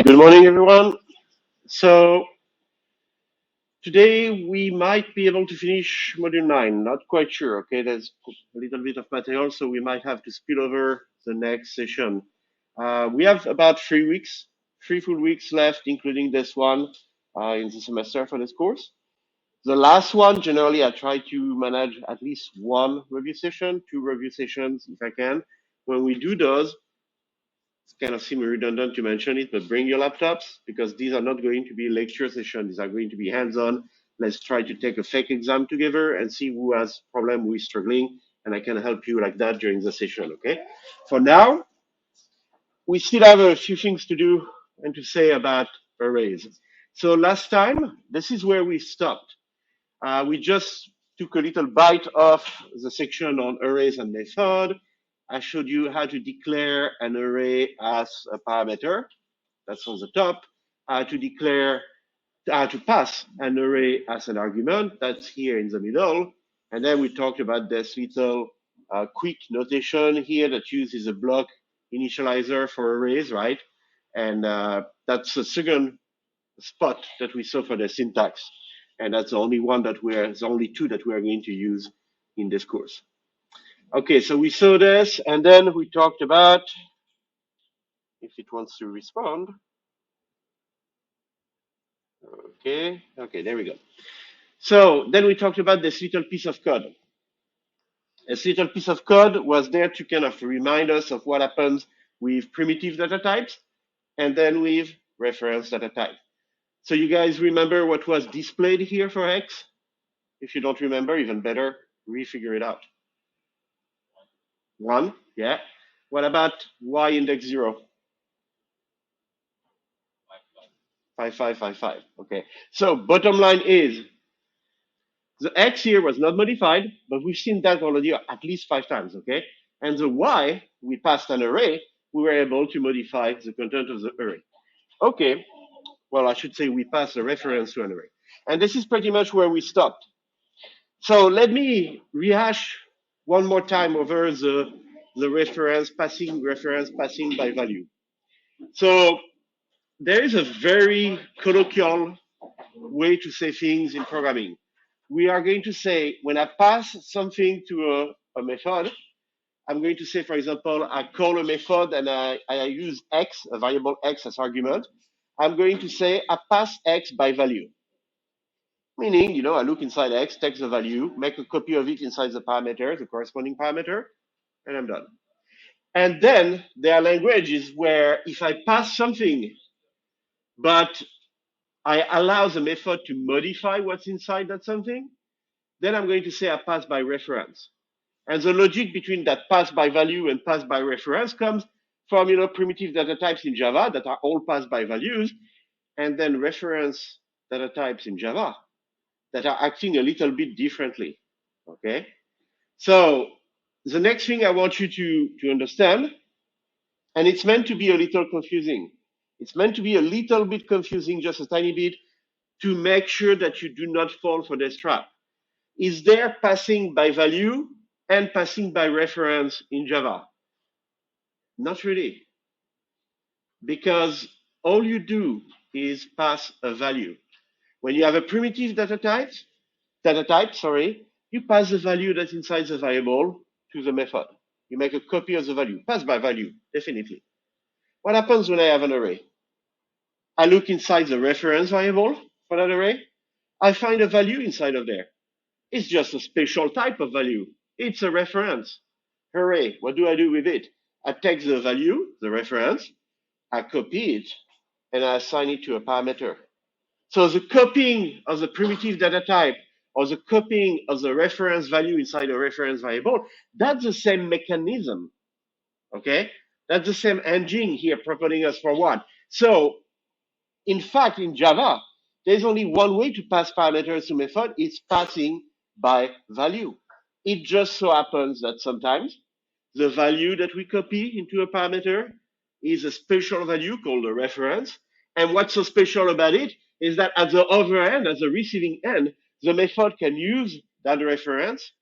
Good morning, everyone. So today we might be able to finish module 9. Not quite sure. Okay, there's a little bit of material, so we might have to spill over the next session. We have about 3 weeks, 3 full weeks left, including this one in the semester for this course. The last one, generally, I try to manage at least 1 review session, 2 review sessions if I can. When we do those, it's kind of seem redundant to mention it, but bring your laptops because these are not going to be lecture sessions. These are going to be hands-on. Let's try to take a fake exam together and see who has problem, who is struggling, and I can help you like that during the session, okay? For now, we still have a few things to do and to say about arrays. So last time, this is where we stopped. We just took a little bite of the section on arrays and method. I showed you how to declare an array as a parameter. That's on the top. To pass an array as an argument. That's here in the middle. And then we talked about this little quick notation here that uses a block initializer for arrays, right? And that's the second spot that we saw for the syntax. And that's the only the only two that we're going to use in this course. Okay, so we saw this, and then we talked about, if it wants to respond. Okay, there we go. So then we talked about this little piece of code. This little piece of code was there to kind of remind us of what happens with primitive data types and then with reference data type. So you guys remember what was displayed here for X? If you don't remember, even better, refigure it out. 1, yeah. What about Y index 0? 5555, okay. So bottom line is, the X here was not modified, but we've seen that already at least 5 times, okay? And the Y, we passed an array, we were able to modify the content of the array. Okay, well, I should say we passed a reference to an array. And this is pretty much where we stopped. So let me rehash one more time over the reference passing by value. So there is a very colloquial way to say things in programming. We are going to say, when I pass something to a method, I'm going to say, for example, I call a method and I use X, a variable X as argument. I'm going to say, I pass X by value. Meaning, I look inside X, take the value, make a copy of it inside the parameter, the corresponding parameter, and I'm done. And then there are languages where if I pass something, but I allow the method to modify what's inside that something, then I'm going to say I pass by reference. And the logic between that pass by value and pass by reference comes from primitive data types in Java that are all passed by values, and then reference data types in Java that are acting a little bit differently. Okay? So the next thing I want you to understand, and it's meant to be a little confusing. It's meant to be a little bit confusing, just a tiny bit, to make sure that you do not fall for this trap. Is there passing by value and passing by reference in Java? Not really. Because all you do is pass a value. When you have a primitive data type, you pass the value that's inside the variable to the method. You make a copy of the value, pass by value, definitely. What happens when I have an array? I look inside the reference variable for that array. I find a value inside of there. It's just a special type of value. It's a reference. Hooray, what do I do with it? I take the value, the reference, I copy it, and I assign it to a parameter. So the copying of the primitive data type or the copying of the reference value inside a reference variable, that's the same mechanism, okay? That's the same engine here propelling us forward. So, in fact, in Java, there's only one way to pass parameters to method, it's passing by value. It just so happens that sometimes the value that we copy into a parameter is a special value called a reference. And what's so special about it is that at the other end, at the receiving end, the method can use that reference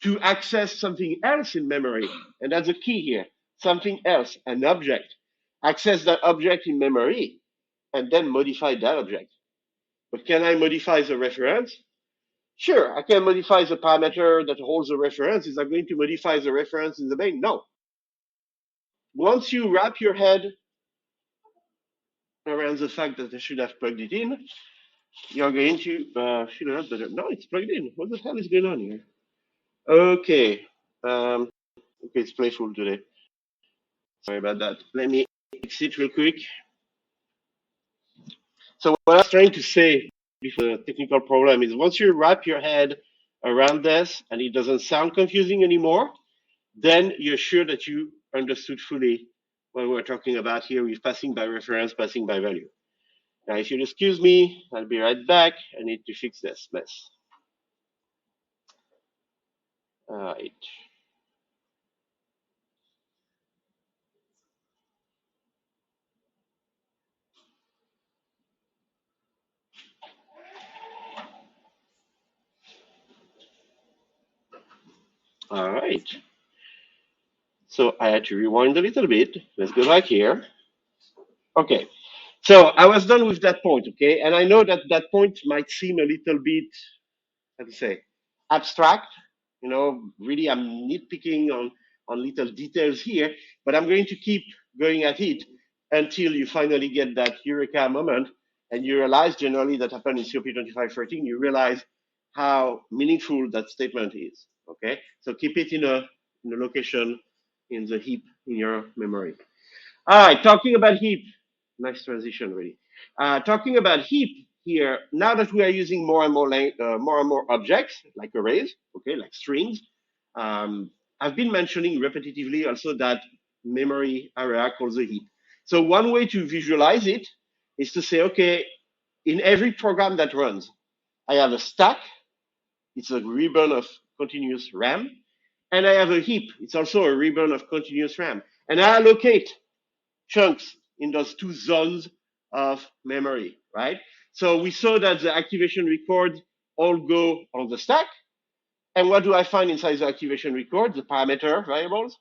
to access something else in memory. And that's the key here, something else, an object. Access that object in memory. and then modify that object. But can I modify the reference? Sure, I can modify the parameter that holds the reference. Is that going to modify the reference in the main? No. Once you wrap your head around the fact that I should have plugged it in, you're going to, should I have better? No, it's plugged in. What the hell is going on here? Okay. Okay, it's playful today. Sorry about that. Let me fix it real quick. So what I was trying to say before the technical problem is once you wrap your head around this and it doesn't sound confusing anymore, then you're sure that you understood fully what we're talking about here with passing by reference, passing by value. Now, if you'll excuse me, I'll be right back. I need to fix this mess. All right. All right. So I had to rewind a little bit. Let's go back here. Okay. So I was done with that point, okay? And I know that that point might seem a little bit, how to say, abstract. You know, really I'm nitpicking on little details here, but I'm going to keep going at it until you finally get that eureka moment and you realize generally that happened in COP2513, you realize how meaningful that statement is, okay? So keep it in a location in the heap in your memory. All right, talking about heap, nice transition, really. Talking about heap here, now that we are using more and more objects like arrays, okay, like strings, I've been mentioning repetitively also that memory area calls a heap. So one way to visualize it is to say, okay, in every program that runs, I have a stack. It's a ribbon of continuous RAM, and I have a heap. It's also a ribbon of continuous RAM, and I allocate chunks in those two zones of memory, right? So we saw that the activation records all go on the stack. And what do I find inside the activation record? The parameter variables,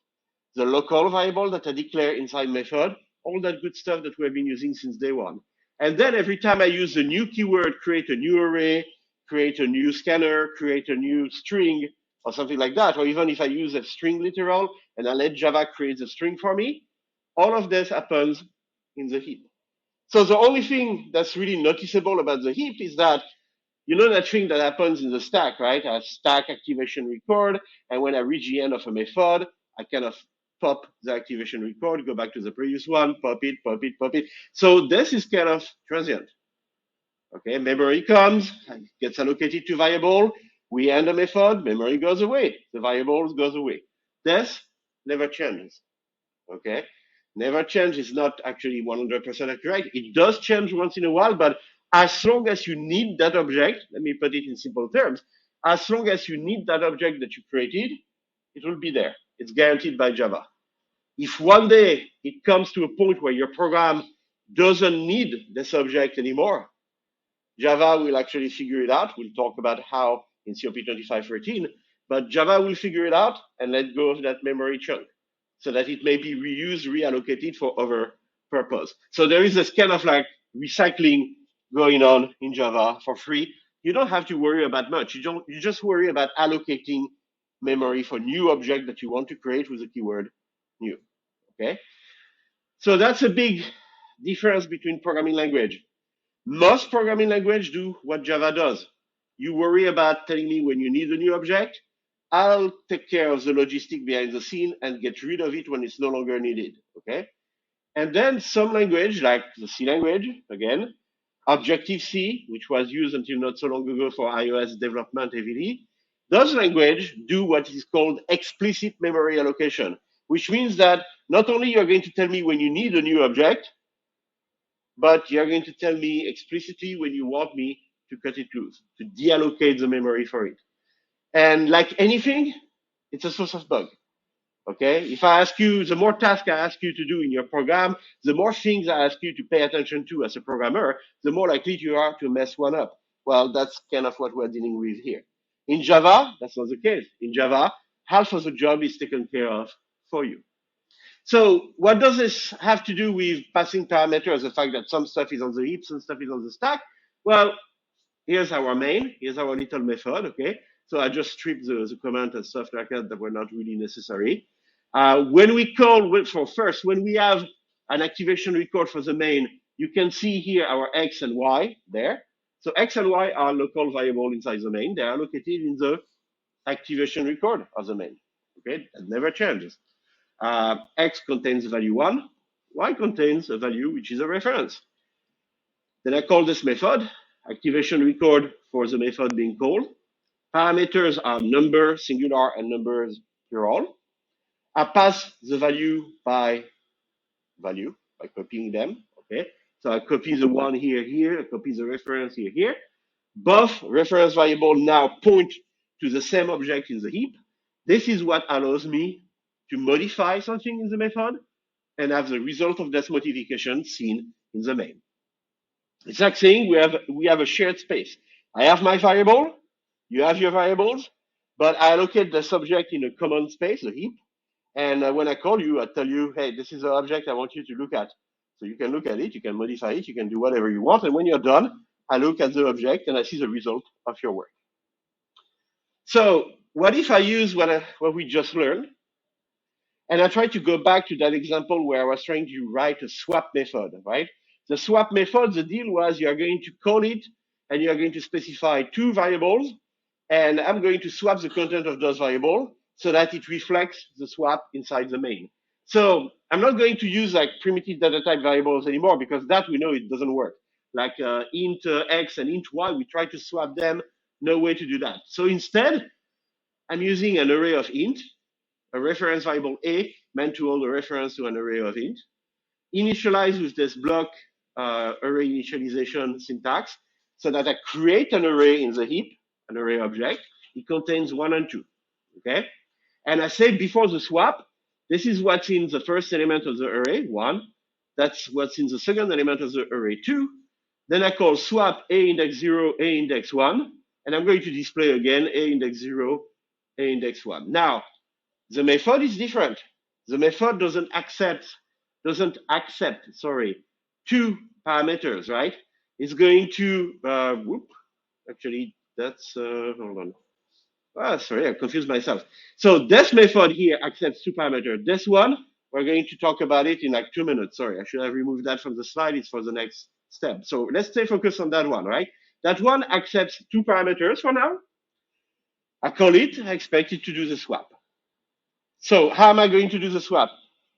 the local variable that I declare inside method, all that good stuff that we've been using since day one. And then every time I use a new keyword, create a new array, create a new scanner, create a new string, or something like that, or even if I use a string literal and I let Java create a string for me, all of this happens in the heap. So the only thing that's really noticeable about the heap is that you know that thing that happens in the stack, right? I have stack activation record, and when I reach the end of a method, I kind of pop the activation record, go back to the previous one, pop it, pop it, pop it. So this is kind of transient. Okay, memory comes, gets allocated to variable, we end a method, memory goes away, the variables goes away. This never changes. Okay, never change is not actually 100% accurate. It does change once in a while, but as long as you need that object, let me put it in simple terms, as long as you need that object that you created, it will be there. It's guaranteed by Java. If one day it comes to a point where your program doesn't need this object anymore, Java will actually figure it out. We'll talk about how in COP2513, but Java will figure it out and let go of that memory chunk so that it may be reused, reallocated for other purpose. So there is this kind of like recycling going on in Java for free. You don't have to worry about much. You just worry about allocating memory for new object that you want to create with the keyword new. Okay. So that's a big difference between programming language. Most programming language do what Java does. You worry about telling me when you need a new object. I'll take care of the logistic behind the scene and get rid of it when it's no longer needed, okay? And then some language, like the C language, again, Objective-C, which was used until not so long ago for iOS development heavily, those language do what is called explicit memory allocation, which means that not only you're going to tell me when you need a new object, but you're going to tell me explicitly when you want me to cut it loose, to deallocate the memory for it. And like anything, it's a source of bug. Okay? If I ask you, the more tasks I ask you to do in your program, the more things I ask you to pay attention to as a programmer, the more likely you are to mess one up. Well, that's kind of what we're dealing with here. In Java, that's not the case. In Java, half of the job is taken care of for you. So what does this have to do with passing parameters, the fact that some stuff is on the heap, some stuff is on the stack? Well, here's our main, here's our little method, okay? So I just stripped the comment and stuff like that were not really necessary. When we call, when we have an activation record for the main, you can see here our X and Y there. So X and Y are local variable inside the main. They are located in the activation record of the main, okay? That never changes. X contains value 1, Y contains a value which is a reference. Then I call this method, activation record for the method being called. Parameters are number singular and numbers plural. I pass the value by copying them, okay? So I copy the one here, I copy the reference here. Both reference variable now point to the same object in the heap. This is what allows me to modify something in the method and have the result of this modification seen in the main. It's like saying we have a shared space. I have my variable, you have your variables, but I allocate the subject in a common space, a heap. And when I call you, I tell you, hey, this is the object I want you to look at. So you can look at it, you can modify it, you can do whatever you want. And when you're done, I look at the object and I see the result of your work. So what if I use what we just learned? And I try to go back to that example where I was trying to write a swap method, right? The swap method, the deal was you are going to call it and you are going to specify two variables, and I'm going to swap the content of those variables so that it reflects the swap inside the main. So I'm not going to use like primitive data type variables anymore because that we know it doesn't work. Like int X and int Y, we try to swap them, no way to do that. So instead, I'm using an array of int, a reference variable A meant to hold a reference to an array of int, initialize with this block array initialization syntax so that I create an array in the heap, an array object. It contains 1 and 2, okay? And I say before the swap, this is what's in the first element of the array, 1. That's what's in the second element of the array, 2. Then I call swap A index 0, A index 1, and I'm going to display again A index 0, A index 1. Now, the method is different. The method doesn't accept, two parameters, right? It's going to, actually, that's, hold on. Sorry, I confused myself. So this method here accepts two parameters. This one, we're going to talk about it in like 2 minutes. Sorry, I should have removed that from the slide. It's for the next step. So let's stay focused on that one, right? That one accepts two parameters for now. I call it, I expect it to do the swap. So how am I going to do the swap?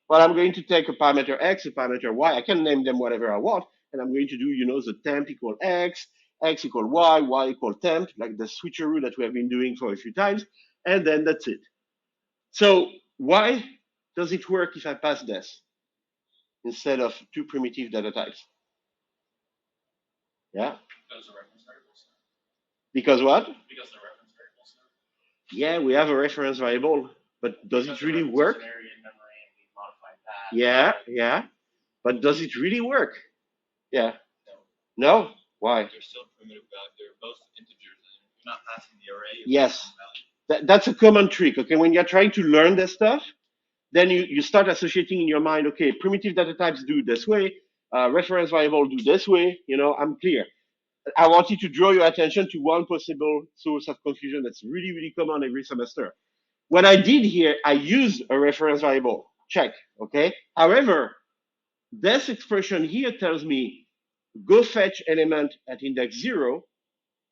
Well, I'm going to take a parameter X, a parameter Y. I can name them whatever I want. And I'm going to do, the temp equal X, X equal Y, Y equal temp, like the switcheroo that we have been doing for a few times. And then that's it. So why does it work if I pass this instead of two primitive data types? Yeah? Because the reference variables. Because what? Because the reference variables. Yeah, we have a reference variable, but does it really work? Yeah. But does it really work? Yeah. No? Why? They're still primitive values. They're both integers. And you're not passing the array. Yes. That's a common trick, okay? When you're trying to learn this stuff, then you start associating in your mind, okay, primitive data types do this way, reference variable do this way, I'm clear. I want you to draw your attention to one possible source of confusion that's really, really common every semester. What I did here, I used a reference variable, check, okay? However, this expression here tells me, go fetch element at index 0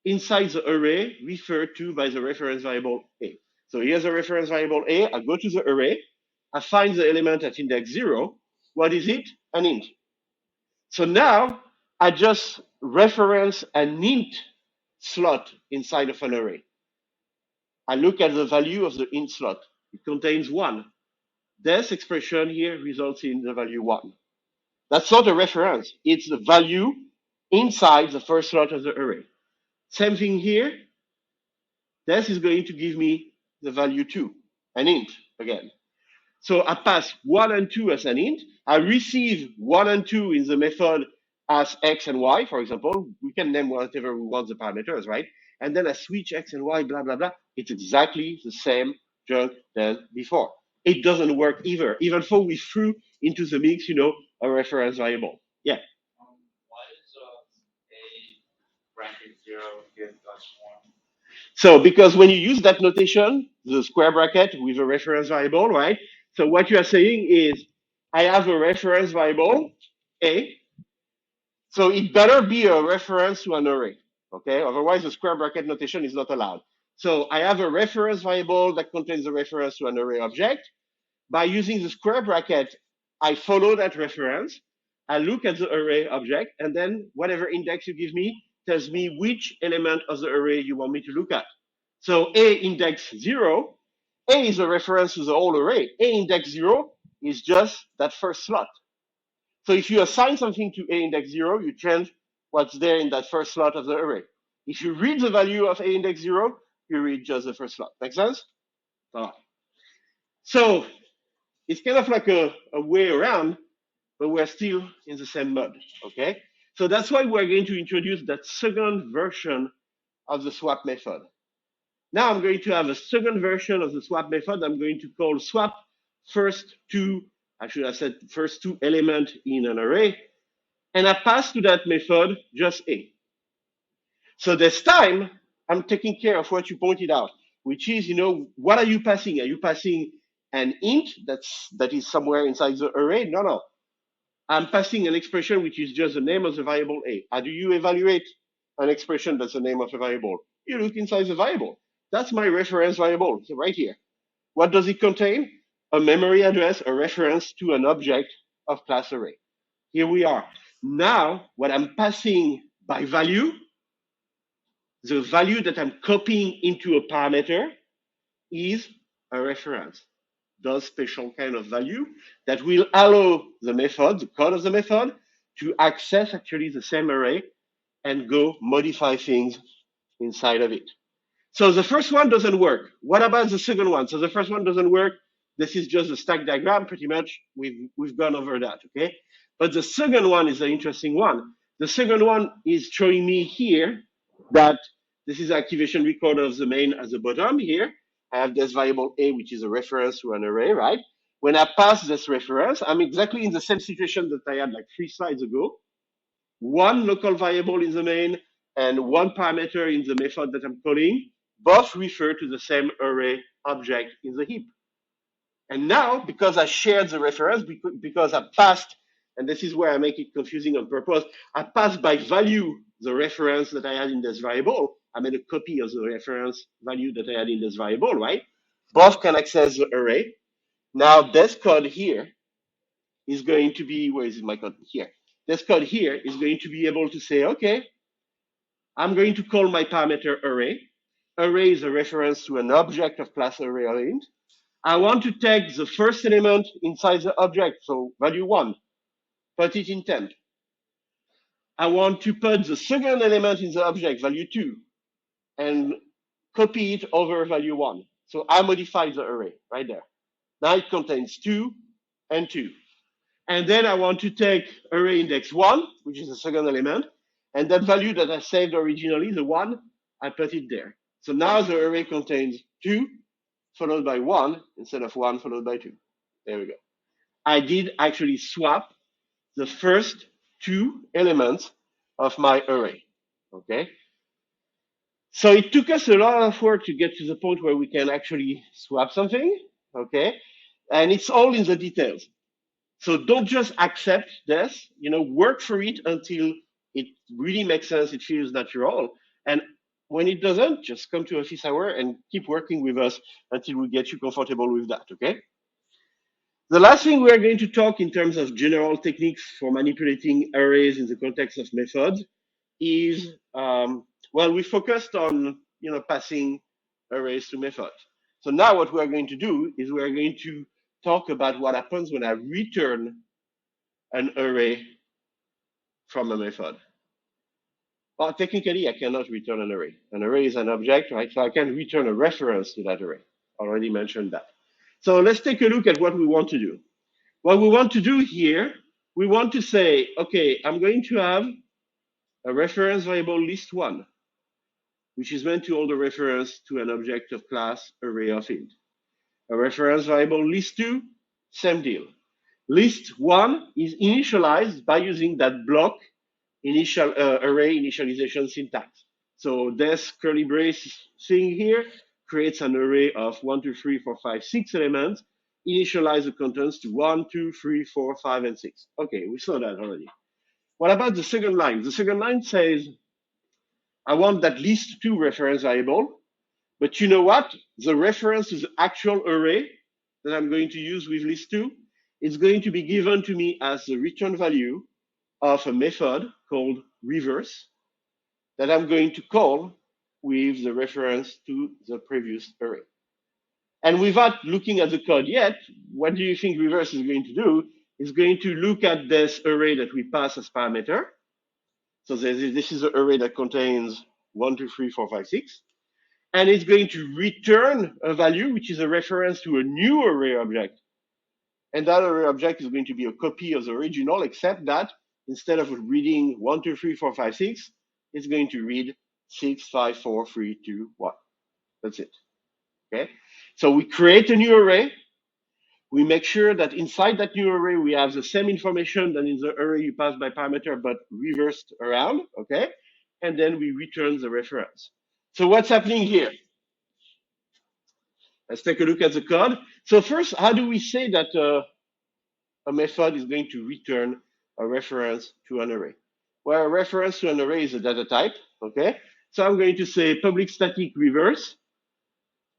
inside the array referred to by the reference variable A. So here's a reference variable A, I go to the array, I find the element at index 0. What is it? An int. So now I just reference an int slot inside of an array. I look at the value of the int slot. It contains 1. This expression here results in the value 1. That's not a reference. It's the value inside the first slot of the array. Same thing here. This is going to give me the value 2, an int again. So I pass 1 and 2 as an int. I receive 1 and 2 in the method as X and Y, for example. We can name whatever we want the parameters, right? And then I switch X and Y, blah, blah, blah. It's exactly the same junk than before. it doesn't work either, even though we threw into the mix, a reference variable. Yeah. Why is a bracket 0 give us 1? So because when you use that notation, the square bracket with a reference variable, right? So what you are saying is, I have a reference variable, A, so it better be a reference to an array, okay? Otherwise, the square bracket notation is not allowed. So I have a reference variable that contains a reference to an array object. By using the square bracket, I follow that reference. I look at the array object, and then whatever index you give me tells me which element of the array you want me to look at. So A index 0, A is a reference to the whole array. A index 0 is just that first slot. So if you assign something to A index 0, you change what's there in that first slot of the array. If you read the value of A index 0, you read just the first slot. Make sense? All right. So it's kind of like a way around, but we're still in the same mode, okay? So that's why we're going to introduce that second version of the swap method. Now I'm going to have a second version of the swap method. I'm going to call swap first two, actually I said first two element in an array, and I pass to that method just A. So this time, I'm taking care of what you pointed out, which is, what are you passing? Are you passing an int that is somewhere inside the array? No. I'm passing an expression which is just the name of the variable A. How do you evaluate an expression that's the name of a variable? You look inside the variable. That's my reference variable, so right here. What does it contain? A memory address, a reference to an object of class array. Here we are. Now, what I'm passing by value, the value that I'm copying into a parameter is a reference. Those special kind of value that will allow the method, the code of the method, to access actually the same array and go modify things inside of it. So the first one doesn't work. What about the second one? So the first one doesn't work. This is just a stack diagram, pretty much. We've gone over that, okay? But the second one is an interesting one. The second one is showing me here that this is activation record of the main at the bottom here. I have this variable A, which is a reference to an array, right? When I pass this reference, I'm exactly in the same situation that I had like 3 slides ago. One local variable in the main and one parameter in the method that I'm calling, both refer to the same array object in the heap. And now, because I shared the reference, because I passed, and this is where I make it confusing on purpose, I passed by value the reference that I had in this variable. I made a copy of the reference value that I had in this variable, right? Both can access the array. Now, this code here is going to be, where is my code? Here. This code here is going to be able to say, okay, I'm going to call my parameter array. Array is a reference to an object of class array or int. I want to take the first element inside the object, so value 1, put it in temp. I want to put the second element in the object, value 2, and copy it over value 1. So I modified the array right there. Now it contains 2 and 2. And then I want to take array index 1, which is the second element, and that value that I saved originally, the 1, I put it there. So now the array contains 2 followed by 1 instead of 1 followed by 2. There we go. I did actually swap the first 2 elements of my array, okay? So it took us a lot of work to get to the point where we can actually swap something, okay? And it's all in the details. So don't just accept this, work for it until it really makes sense, it feels natural. And when it doesn't, just come to office hour and keep working with us until we get you comfortable with that, okay? The last thing we are going to talk in terms of general techniques for manipulating arrays in the context of methods is, we focused on, passing arrays to methods. So now what we are going to do is we are going to talk about what happens when I return an array from a method. Well, technically, I cannot return an array. An array is an object, right? So I can return a reference to that array. Already mentioned that. So let's take a look at what we want to do. What we want to do here, we want to say, okay, I'm going to have a reference variable list1, which is meant to hold a reference to an object of class array of int. A reference variable list2, same deal. List1 is initialized by using that block initial array initialization syntax. So this curly brace thing here creates an array of 1, 2, 3, 4, 5, 6 elements, initialize the contents to 1, 2, 3, 4, 5, and 6. Okay, we saw that already. What about the second line? The second line says, I want that list2 reference variable, but you know what? The reference to the actual array that I'm going to use with list2 is going to be given to me as the return value of a method called reverse that I'm going to call with the reference to the previous array. And without looking at the code yet, what do you think reverse is going to do? It's going to look at this array that we pass as parameter. So this is an array that contains 1, 2, 3, 4, 5, 6. And it's going to return a value, which is a reference to a new array object. And that array object is going to be a copy of the original, except that instead of reading 1, 2, 3, 4, 5, 6, it's going to read 6, 5, 4, 3, 2, 1. That's it. Okay. So we create a new array. We make sure that inside that new array, we have the same information than in the array you pass by parameter, but reversed around. Okay. And then we return the reference. So what's happening here? Let's take a look at the code. So first, how do we say that a method is going to return a reference to an array? Well, a reference to an array is a data type, okay? So I'm going to say public static reverse.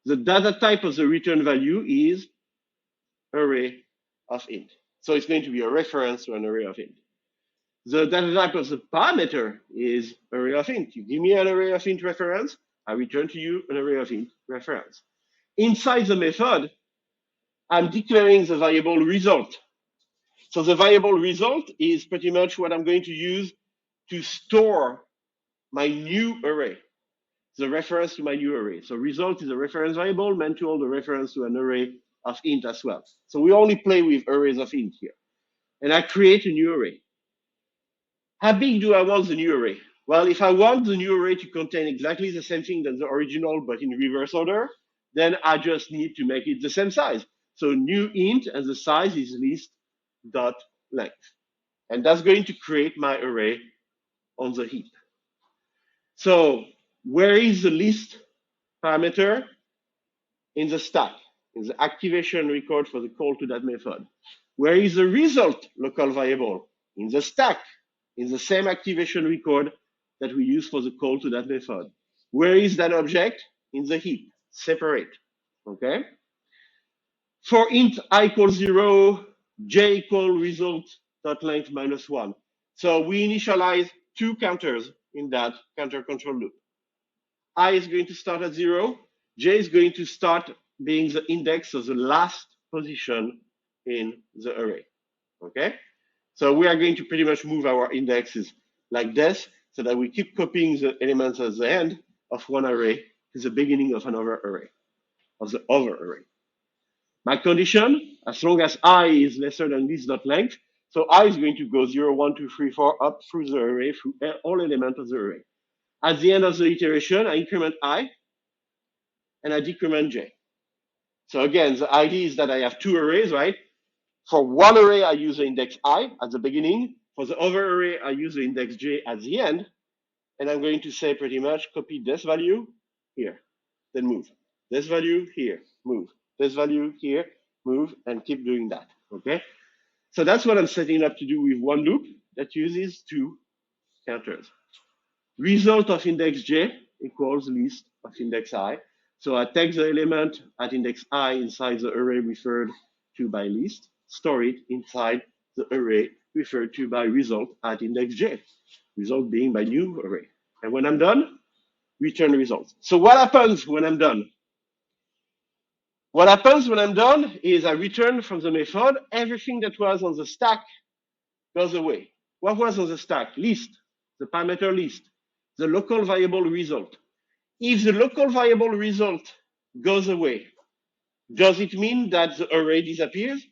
The data type of the return value is array of int. So it's going to be a reference to an array of int. The data type of the parameter is array of int. You give me an array of int reference, I return to you an array of int reference. Inside the method, I'm declaring the variable result. So the variable result is pretty much what I'm going to use to store my new array, the reference to my new array. So result is a reference variable meant to hold a reference to an array of int as well. So we only play with arrays of int here. And I create a new array. How big do I want the new array? Well, if I want the new array to contain exactly the same thing as the original, but in reverse order, then I just need to make it the same size. So new int and the size is list.length. And that's going to create my array on the heap. So where is the list parameter? In the stack, in the activation record for the call to that method. Where is the result local variable? In the stack, in the same activation record that we use for the call to that method. Where is that object? In the heap, separate, okay? For int I equals 0, j equal result.length -1. So we initialize two counters in that counter control loop. I is going to start at 0, j is going to start being the index of the last position in the array, okay? So we are going to pretty much move our indexes like this so that we keep copying the elements at the end of one array to the beginning of another array, of the other array. My condition, as long as I is lesser than list.length, so I is going to go 0, 1, 2, 3, 4 up through the array, through all elements of the array. At the end of the iteration, I increment I and I decrement j. So again, the idea is that I have two arrays, right? For one array, I use the index I at the beginning. For the other array, I use the index j at the end. And I'm going to say pretty much copy this value here, then move. This value here, move. This value here, move, and keep doing that, okay? So that's what I'm setting up to do with one loop that uses two counters. Result of index j equals list of index I. So I take the element at index I inside the array referred to by list, store it inside the array referred to by result at index j, result being my new array. And when I'm done, return the result. So what happens when I'm done? What happens when I'm done is I return from the method, everything that was on the stack goes away. What was on the stack? List, the parameter list, the local variable result. If the local variable result goes away, does it mean that the array disappears?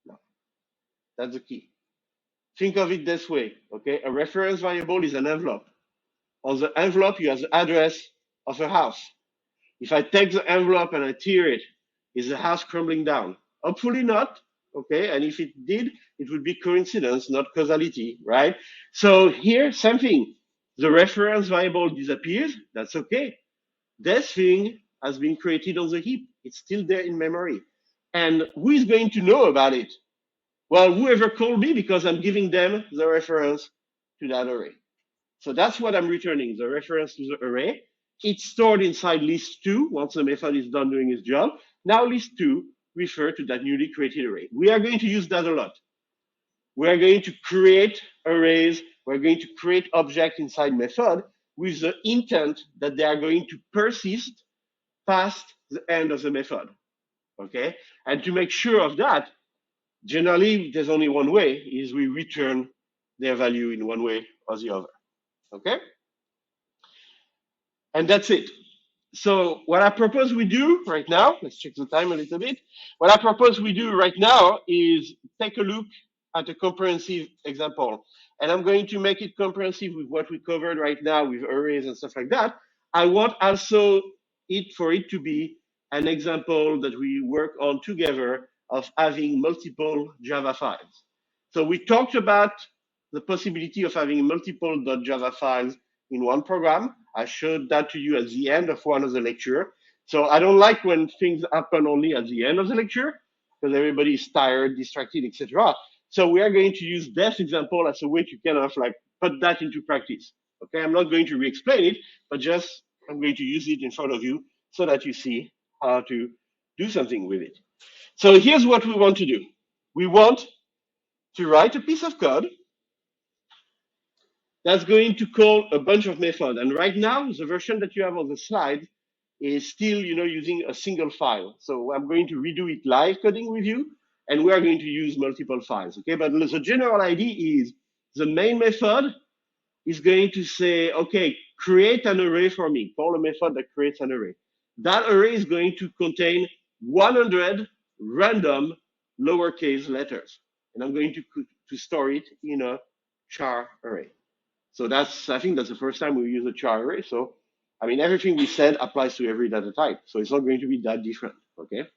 No, that's the key. Think of it this way, okay? A reference variable is an envelope. On the envelope, you have the address of a house. If I take the envelope and I tear it Is the house crumbling down? Hopefully not. Okay, and if it did, it would be coincidence, not causality, right? So here, same thing. The reference variable disappears. That's okay. This thing has been created on the heap. It's still there in memory. And who is going to know about it? Well, whoever called me, because I'm giving them the reference to that array. So that's what I'm returning, the reference to the array. It's stored inside list2 once the method is done doing its job. Now list2 refer to that newly created array. We are going to use that a lot. We are going to create arrays. We're going to create objects inside method with the intent that they are going to persist past the end of the method. Okay? And to make sure of that, generally, there's only one way, is we return their value in one way or the other. Okay? And that's it. So what I propose we do right now, let's check the time a little bit. What I propose we do right now is take a look at a comprehensive example. And I'm going to make it comprehensive with what we covered right now with arrays and stuff like that. I want also for it to be an example that we work on together of having multiple Java files. So we talked about the possibility of having multiple .java files in one program. I showed that to you at the end of one of the lecture. So I don't like when things happen only at the end of the lecture because everybody is tired, distracted, etc. So we are going to use this example as a way to kind of like put that into practice. Okay, I'm not going to re-explain it, but just I'm going to use it in front of you so that you see how to do something with it. So here's what we want to do. We want to write a piece of code that's going to call a bunch of methods. And right now, the version that you have on the slide is still, using a single file. So I'm going to redo it live coding with you, and we are going to use multiple files. Okay, but the general idea is the main method is going to say, okay, create an array for me. Call a method that creates an array. That array is going to contain 100 random lowercase letters, and I'm going to store it in a char array. So I think that's the first time we use a char array. So, I mean, everything we said applies to every data type. So it's not going to be that different, okay?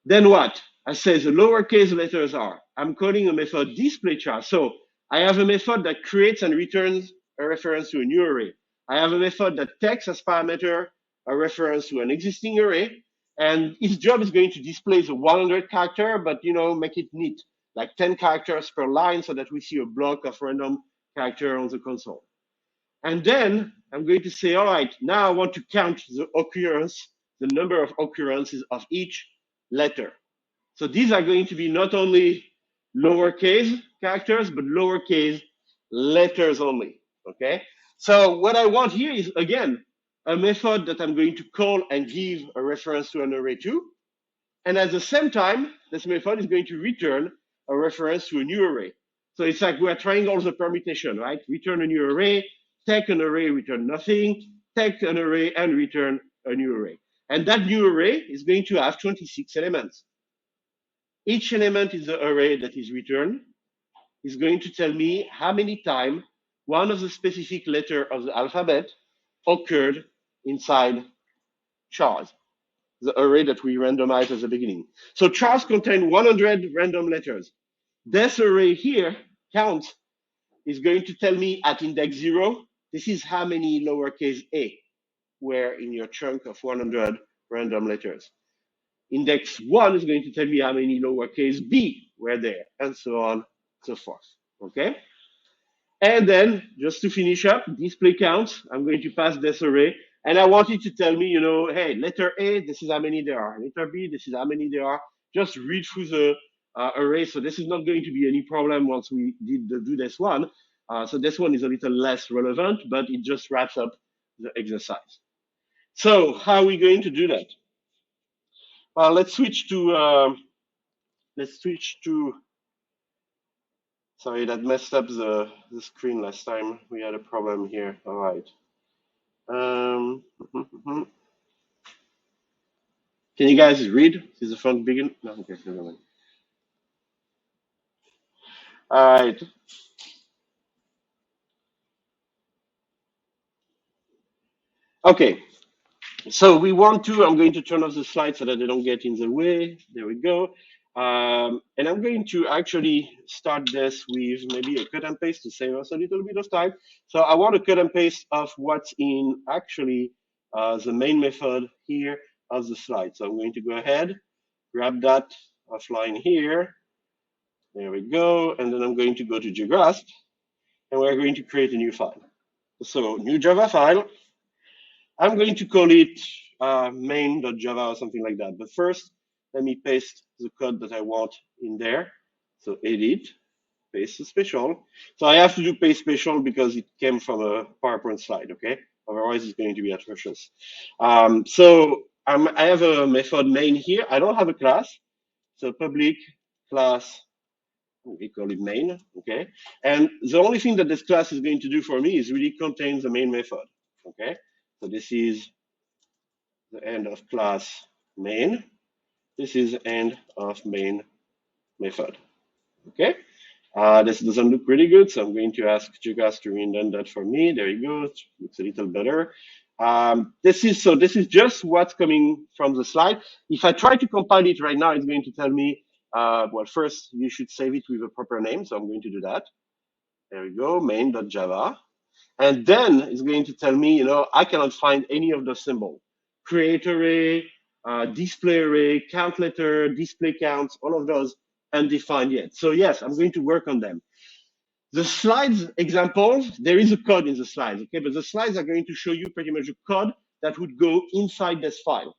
Then what? I say the lowercase letters are, I'm calling a method DisplayChar. So I have a method that creates and returns a reference to a new array. I have a method that takes as parameter a reference to an existing array. And its job is going to display the 100 character, but, make it neat, like 10 characters per line so that we see a block of random character on the console. And then I'm going to say, all right, now I want to count the number of occurrences of each letter. So these are going to be not only lowercase characters, but lowercase letters only, okay? So what I want here is, again, a method that I'm going to call and give a reference to an array to. And at the same time, this method is going to return a reference to a new array. So it's like we're trying all the permutation, right? Return a new array, take an array, return nothing, take an array and return a new array. And that new array is going to have 26 elements. Each element in the array that is returned is going to tell me how many times one of the specific letters of the alphabet occurred inside chars, the array that we randomized at the beginning. So chars contain 100 random letters. This array here, count, is going to tell me at index 0, this is how many lowercase a were in your chunk of 100 random letters. Index 1 is going to tell me how many lowercase b were there, and so on, so forth. Okay? And then, just to finish up, display count, I'm going to pass this array, and I want it to tell me, hey, letter A, this is how many there are. Letter B, this is how many there are. Just read through the array. So this is not going to be any problem once we do this one. So this one is a little less relevant, but it just wraps up the exercise. So how are we going to do that? Well, let's switch to, sorry, that messed up the screen last time. We had a problem here. All right. Can you guys read? Is the font big enough? No, okay, never mind. All right. Okay. So we want to, I'm going to turn off the slide so that they don't get in the way. There we go. And I'm going to actually start this with maybe a cut and paste to save us a little bit of time. So I want to cut and paste of what's in actually the main method here of the slide. So I'm going to go ahead, grab that offline here. There we go. And then I'm going to go to ggrasp, and we're going to create a new file. So new Java file. I'm going to call it main.java or something like that. But first, let me paste the code that I want in there. So edit, paste special. So I have to do paste special because it came from a PowerPoint slide, okay? Otherwise, it's going to be atrocious. I have a method main here. I don't have a class. So public class, we call it main, okay? And the only thing that this class is going to do for me is really contain the main method, okay? So this is the end of class main. This is end of main method. Okay. This doesn't look pretty good, so I'm going to ask Jugas to indent that for me. There you go. It looks a little better. This is just what's coming from the slide. If I try to compile it right now, it's going to tell me, well, first you should save it with a proper name. So I'm going to do that. There we go, main.java. And then it's going to tell me, I cannot find any of the symbols. CreateArray, DisplayArray, count letter, display counts, all of those undefined yet. So yes, I'm going to work on them. The slides examples, there is a code in the slides, okay? But the slides are going to show you pretty much a code that would go inside this file.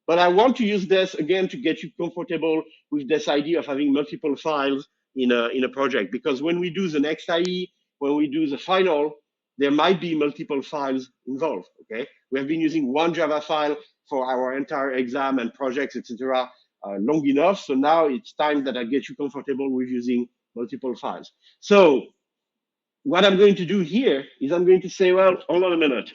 But I want to use this again to get you comfortable with this idea of having multiple files in a project. Because when we do the next IE, when we do the final, there might be multiple files involved. Okay, we have been using one Java file for our entire exam and projects, etc., long enough. So now it's time that I get you comfortable with using multiple files. So what I'm going to do here is I'm going to say, well, hold on a minute.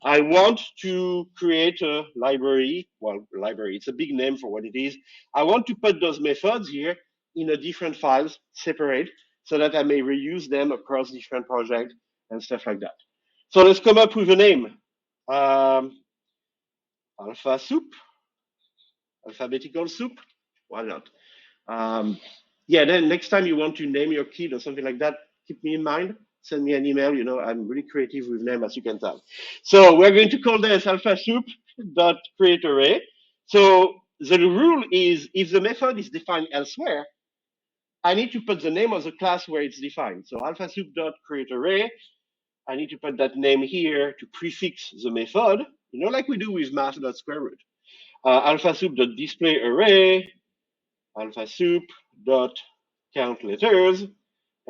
I want to create a library. Well, library, it's a big name for what it is. I want to put those methods here in a different files, separate, so that I may reuse them across different projects and stuff like that. So let's come up with a name. Alpha soup, alphabetical soup. Why not? Yeah, then next time you want to name your kid or something like that, keep me in mind. Send me an email. I'm really creative with names, as you can tell. So we're going to call this alphasoup.createArray. So the rule is if the method is defined elsewhere, I need to put the name of the class where it's defined. So alphasoup.createArray, I need to put that name here to prefix the method, like we do with math.squareroot. Alphasoup.displayArray, alphasoup.count letters,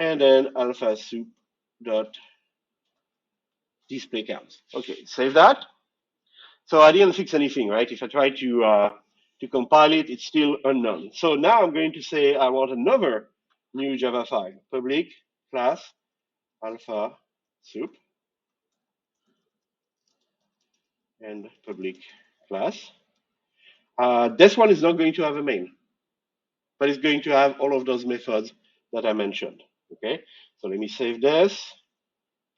and then alphasoup.displayCounts. Okay, save that. So I didn't fix anything, right? If I try to compile it, it's still unknown. So now I'm going to say I want another new Java file, public class alpha soup and public class. This one is not going to have a main, but it's going to have all of those methods that I mentioned. Okay, so let me save this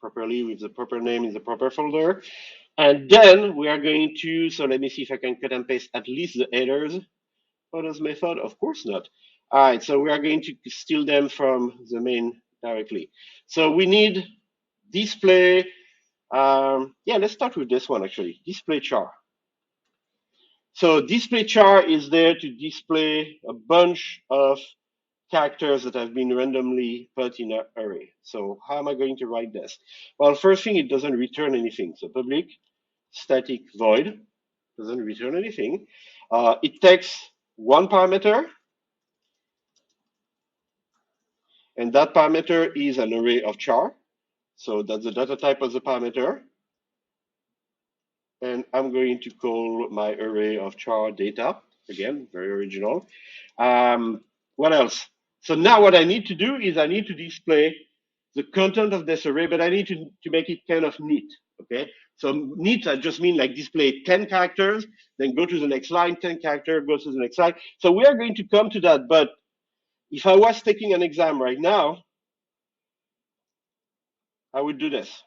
properly with the proper name in the proper folder. And then we are going to, so let me see if I can cut and paste at least the headers for this method. Of course not. All right, so we are going to steal them from the main directly. So we need display. Yeah, let's start with this one actually, DisplayChar. So DisplayChar is there to display a bunch of characters that have been randomly put in an array. So how am I going to write this? Well, first thing, it doesn't return anything. So public static void doesn't return anything. It takes one parameter, and that parameter is an array of char. So that's the data type of the parameter. And I'm going to call my array of char data. Again, very original. What else? So now what I need to do is I need to display the content of this array, but I need to make it kind of neat, okay? So neat, I just mean like display 10 characters, then go to the next line, 10 character, go to the next line. So we are going to come to that, but if I was taking an exam right now, I would do this.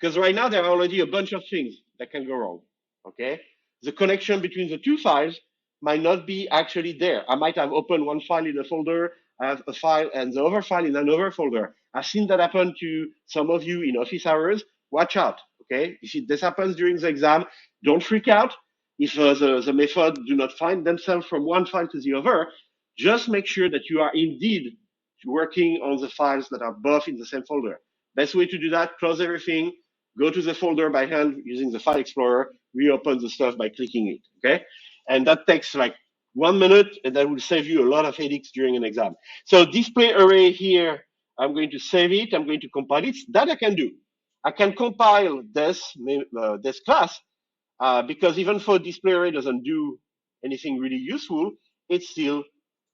Because right now there are already a bunch of things that can go wrong. okay? The connection between the two files might not be actually there. I might have opened one file in a folder, I have a file and the other file in another folder. I've seen that happen to some of you in office hours. Watch out, okay? If this happens during the exam, don't freak out. If the method do not find themselves from one file to the other, just make sure that you are indeed working on the files that are both in the same folder. Best way to do that, close everything, go to the folder by hand using the file explorer, reopen the stuff by clicking it, okay? And that takes like 1 minute, and that will save you a lot of headaches during an exam. So DisplayArray here, I'm going to save it, I'm going to compile it. That I can do. I can compile this class, because even though DisplayArray doesn't do anything really useful, it's still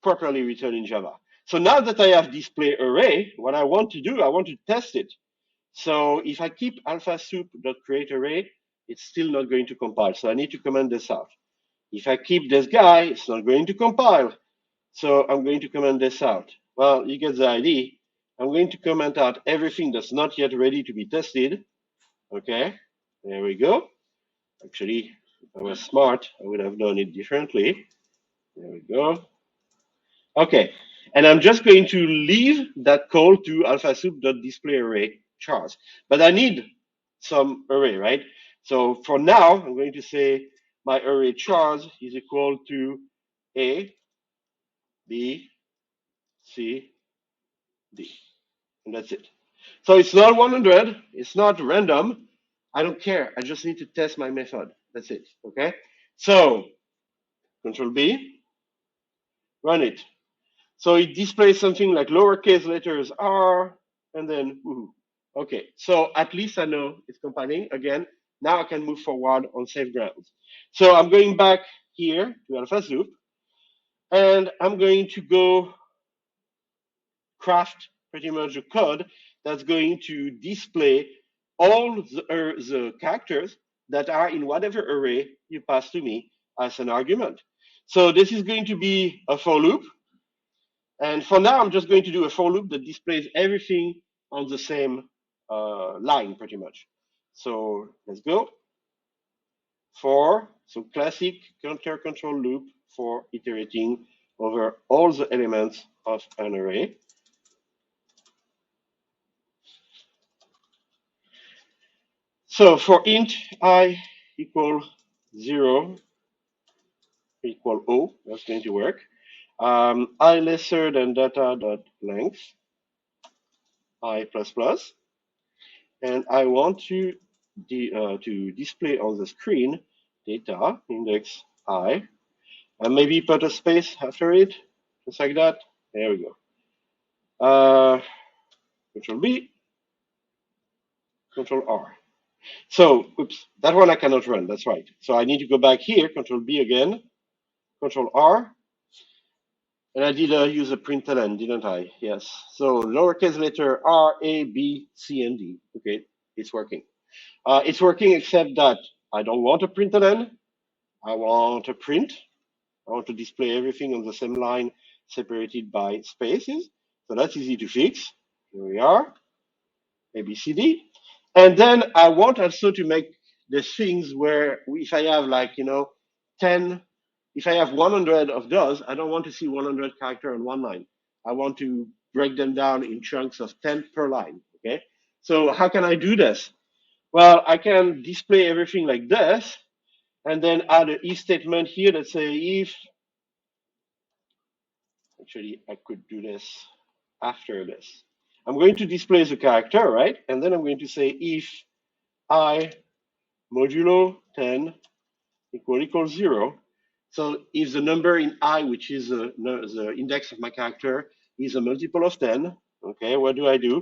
properly written in Java. So now that I have DisplayArray, what I want to do, I want to test it. So if I keep alphasoup.createArray, it's still not going to compile. So I need to comment this out. If I keep this guy, it's not going to compile. So I'm going to comment this out. Well, you get the idea. I'm going to comment out everything that's not yet ready to be tested. Okay, there we go. Actually, if I was smart, I would have done it differently. There we go. Okay, and I'm just going to leave that call to alphasoup.displayArray chars. But I need some array, right? So for now, I'm going to say my array chars is equal to A, B, C, D. And that's it. So it's not 100. It's not random. I don't care. I just need to test my method. That's it. Okay. So Control B, run it. So it displays something like lowercase letters R, and then woohoo. Okay. So at least I know it's compiling. Again, now I can move forward on safe grounds. So I'm going back here to AlphaSoup, and I'm going to go craft pretty much a code that's going to display all the characters that are in whatever array you pass to me as an argument. So this is going to be a for loop. And for now, I'm just going to do a for loop that displays everything on the same line pretty much. So let's go. For, so classic counter control loop for iterating over all the elements of an array. So for int I equal 0 equal O, that's going to work. I lesser than data dot length I plus plus, and I want to display on the screen data index I, and maybe put a space after it, just like that. There we go. Control B, Control R. So, oops, that one I cannot run. That's right. So I need to go back here, Control B again, Control R. And I did use a println, didn't I? Yes. So lowercase letter R, A, B, C, and D. Okay, it's working. It's working except that I don't want a println. I want a print. I want to display everything on the same line, separated by spaces. So that's easy to fix. Here we are, A, B, C, D. And then I want also to make the things where if I have like, 10, if I have 100 of those, I don't want to see 100 characters on one line. I want to break them down in chunks of 10 per line, okay? So how can I do this? Well, I can display everything like this, and then add an if statement here that say if, actually I could do this after this. I'm going to display the character, right? And then I'm going to say if I modulo 10 equals 0. So if the number in I, which is the index of my character, is a multiple of 10, okay, what do I do?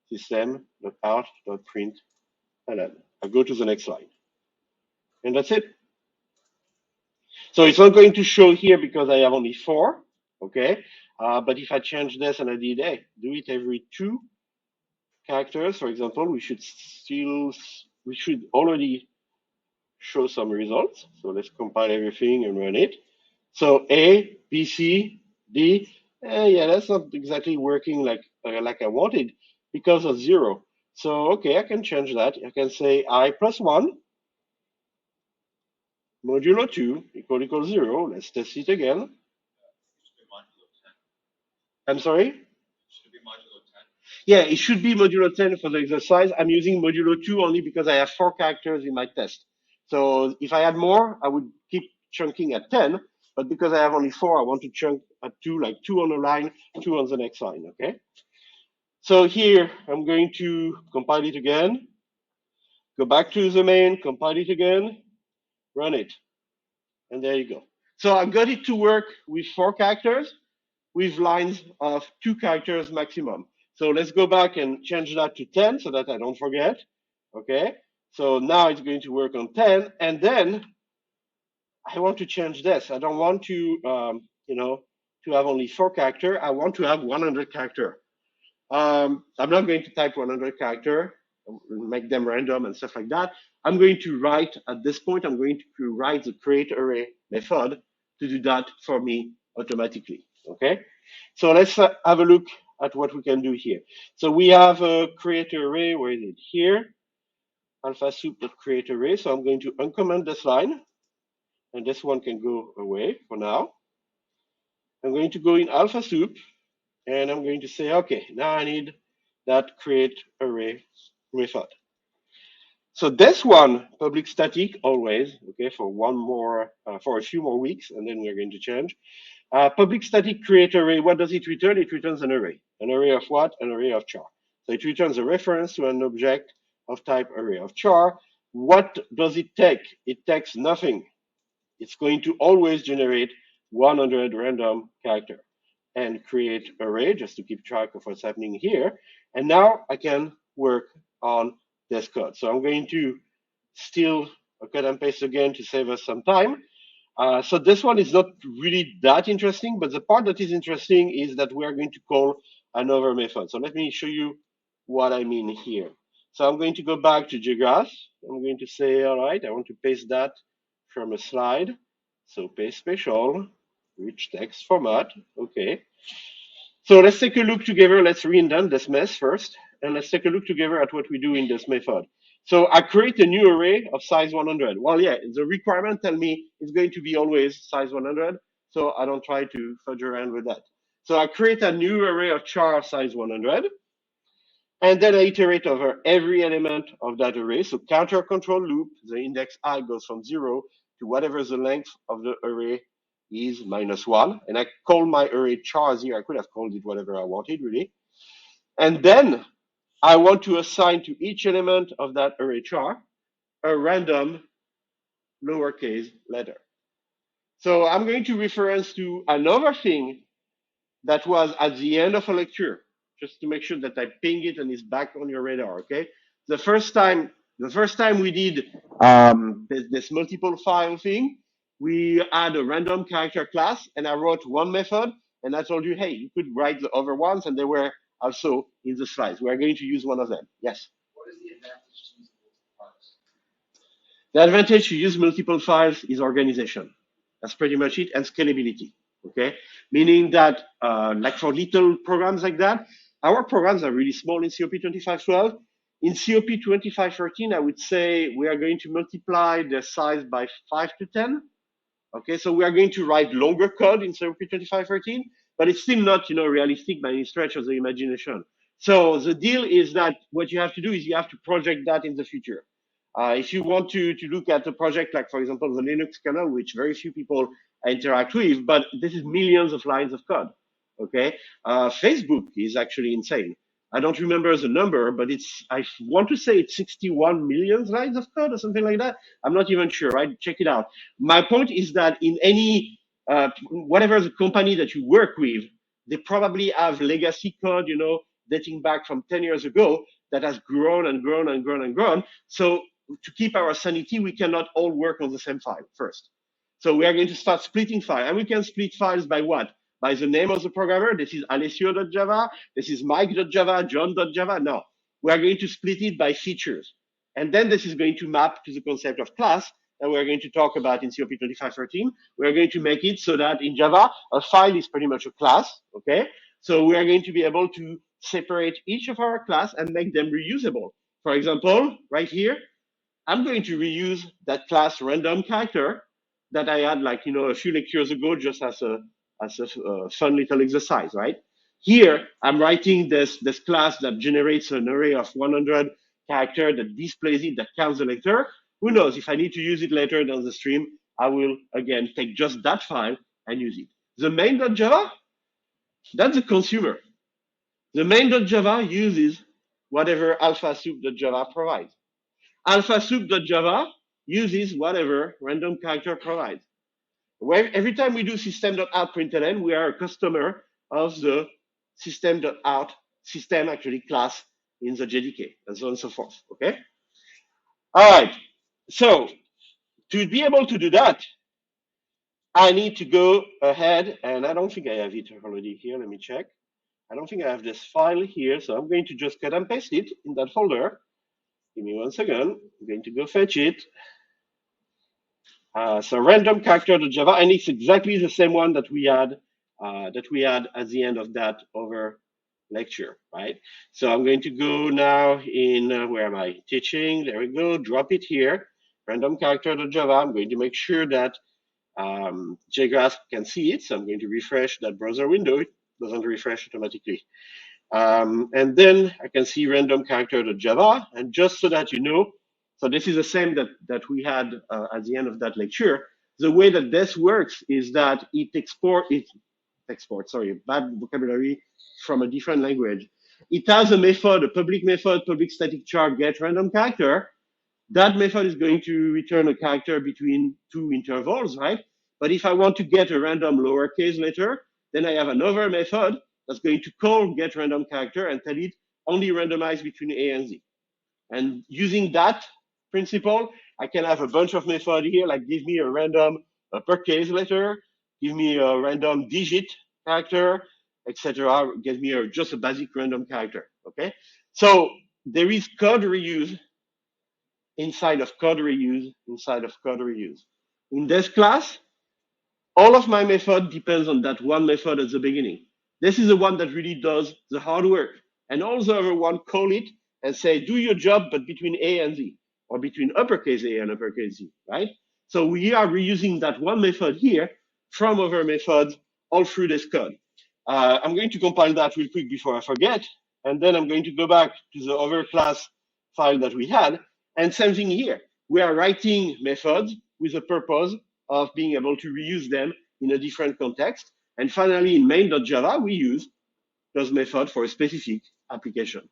System.out.println. I go to the next line. And that's it. So it's not going to show here because I have only 4, okay? But if I change this and I did, hey, do it every 2 characters, for example, we should already show some results. So let's compile everything and run it. So A, B, C, D, yeah, that's not exactly working like I wanted because of 0. So, okay, I can change that. I can say I plus 1. modulo 2 equals 0. Let's test it again. It should be modulo 10. I'm sorry? It should be modulo 10. Yeah, it should be modulo 10 for the exercise. I'm using modulo 2 only because I have 4 characters in my test. So if I had more, I would keep chunking at 10. But because I have only 4, I want to chunk at 2, like 2 on a line, 2 on the next line, okay? So here, I'm going to compile it again, go back to the main, compile it again, run it. And there you go. So I got it to work with 4 characters, with lines of 2 characters maximum. So let's go back and change that to 10 so that I don't forget. Okay. So now it's going to work on 10. And then I want to change this. I don't want to, to have only 4 character. I want to have 100 character. I'm not going to type 100 character, make them random and stuff like that. I'm going to write, at this point, I'm going to write the CreateArray method to do that for me automatically, okay? So let's have a look at what we can do here. So we have a CreateArray, where is it? Here, alpha-soup.createArray. So I'm going to uncomment this line, and this one can go away for now. I'm going to go in alpha-soup, and I'm going to say, okay, now I need that CreateArray method. So this one, public static always, okay, for for a few more weeks, and then we're going to change. Public static CreateArray, what does it return? It returns an array. An array of what? An array of char. So it returns a reference to an object of type array of char. What does it take? It takes nothing. It's going to always generate 100 random character and create array just to keep track of what's happening here. And now I can work on this code. So I'm going to steal a cut and paste again to save us some time. So this one is not really that interesting, but the part that is interesting is that we are going to call another method. So let me show you what I mean here. So I'm going to go back to JGrass. I'm going to say, all right, I want to paste that from a slide. So paste special, rich text format, okay. So let's take a look together. Let's reindent this mess first, and let's take a look together at what we do in this method. So I create a new array of size 100. Well, yeah, the requirement tell me it's going to be always size 100, so I don't try to fudge around with that. So I create a new array of char of size 100, and then I iterate over every element of that array. So counter control loop, the index I goes from 0 to whatever the length of the array is -1. And I call my array chars here. I could have called it whatever I wanted, really. And then I want to assign to each element of that array char a random lowercase letter. So I'm going to reference to another thing that was at the end of a lecture, just to make sure that I ping it and it's back on your radar, okay? The first time we did this multiple file thing, we had a random character class, and I wrote one method, and I told you, hey, you could write the other ones, and they were also in the slides. We are going to use one of them. Yes? What is the advantage to using multiple files? The advantage to use multiple files is organization. That's pretty much it, and scalability. Okay, meaning that like for little programs like that, our programs are really small in COP2512. In COP2513, I would say we are going to multiply the size by 5 to 10. Okay, so we are going to write longer code in COP2513, but it's still not, realistic by any stretch of the imagination. So the deal is that what you have to do is you have to project that in the future. If you want to look at a project like, for example, the Linux kernel, which very few people interact with, but this is millions of lines of code. Okay, Facebook is actually insane. I don't remember the number, but I want to say it's 61 million lines of code or something like that. I'm not even sure, right? Check it out. My point is that in any, whatever the company that you work with, they probably have legacy code, dating back from 10 years ago that has grown and grown and grown and grown. So to keep our sanity, we cannot all work on the same file first. So we are going to start splitting files, and we can split files by what? By the name of the programmer. This is Alessio.java. This is Mike.java, John.java. No, we are going to split it by features. And then this is going to map to the concept of class that we're going to talk about in COP2513. We're going to make it so that in Java, a file is pretty much a class, okay? So we are going to be able to separate each of our class and make them reusable. For example, right here, I'm going to reuse that class random character, that I had like, a few lectures ago, just as a fun little exercise, right? Here, I'm writing this class that generates an array of 100 characters that displays it, that counts the letter. Who knows, if I need to use it later down the stream, I will, again, take just that file and use it. The main.java, that's the consumer. The main.java uses whatever alphasoup.java provides. Alphasoup.java uses whatever random character provides. Every time we do system.out.println, we are a customer of the system.out system actually class in the JDK, and so on and so forth. Okay. All right. So to be able to do that, I need to go ahead, and I don't think I have it already here. Let me check. I don't think I have this file here, so I'm going to just cut and paste it in that folder. Give me 1 second. I'm going to go fetch it. So random character.java, and it's exactly the same one that we had at the end of that other lecture, right? So I'm going to go now in where am I teaching? There we go. Drop it here. Random character.java. I'm going to make sure that JGrasp can see it. So I'm going to refresh that browser window. It doesn't refresh automatically. And then I can see random character.java. And just so that you know, so this is the same that we had at the end of that lecture. The way that this works is that it exports, sorry, bad vocabulary from a different language. It has a method, a public method, public static char get random character. That method is going to return a character between 2 intervals, right? But if I want to get a random lowercase letter, then I have another method that's going to call get random character and tell it only randomize between A and Z. And using that principle, I can have a bunch of methods here, like give me a random uppercase letter, give me a random digit character, etc. Give me just a basic random character. Okay. So there is code reuse inside of code reuse inside of code reuse. In this class, all of my method depends on that one method at the beginning. This is the one that really does the hard work. And all the other one call it and say, do your job, but between A and Z, or between uppercase A and uppercase Z, right? So we are reusing that one method here from other methods all through this code. I'm going to compile that real quick before I forget. And then I'm going to go back to the other class file that we had. And same thing here. We are writing methods with a purpose of being able to reuse them in a different context. And finally, in main.java, we use those methods for a specific application.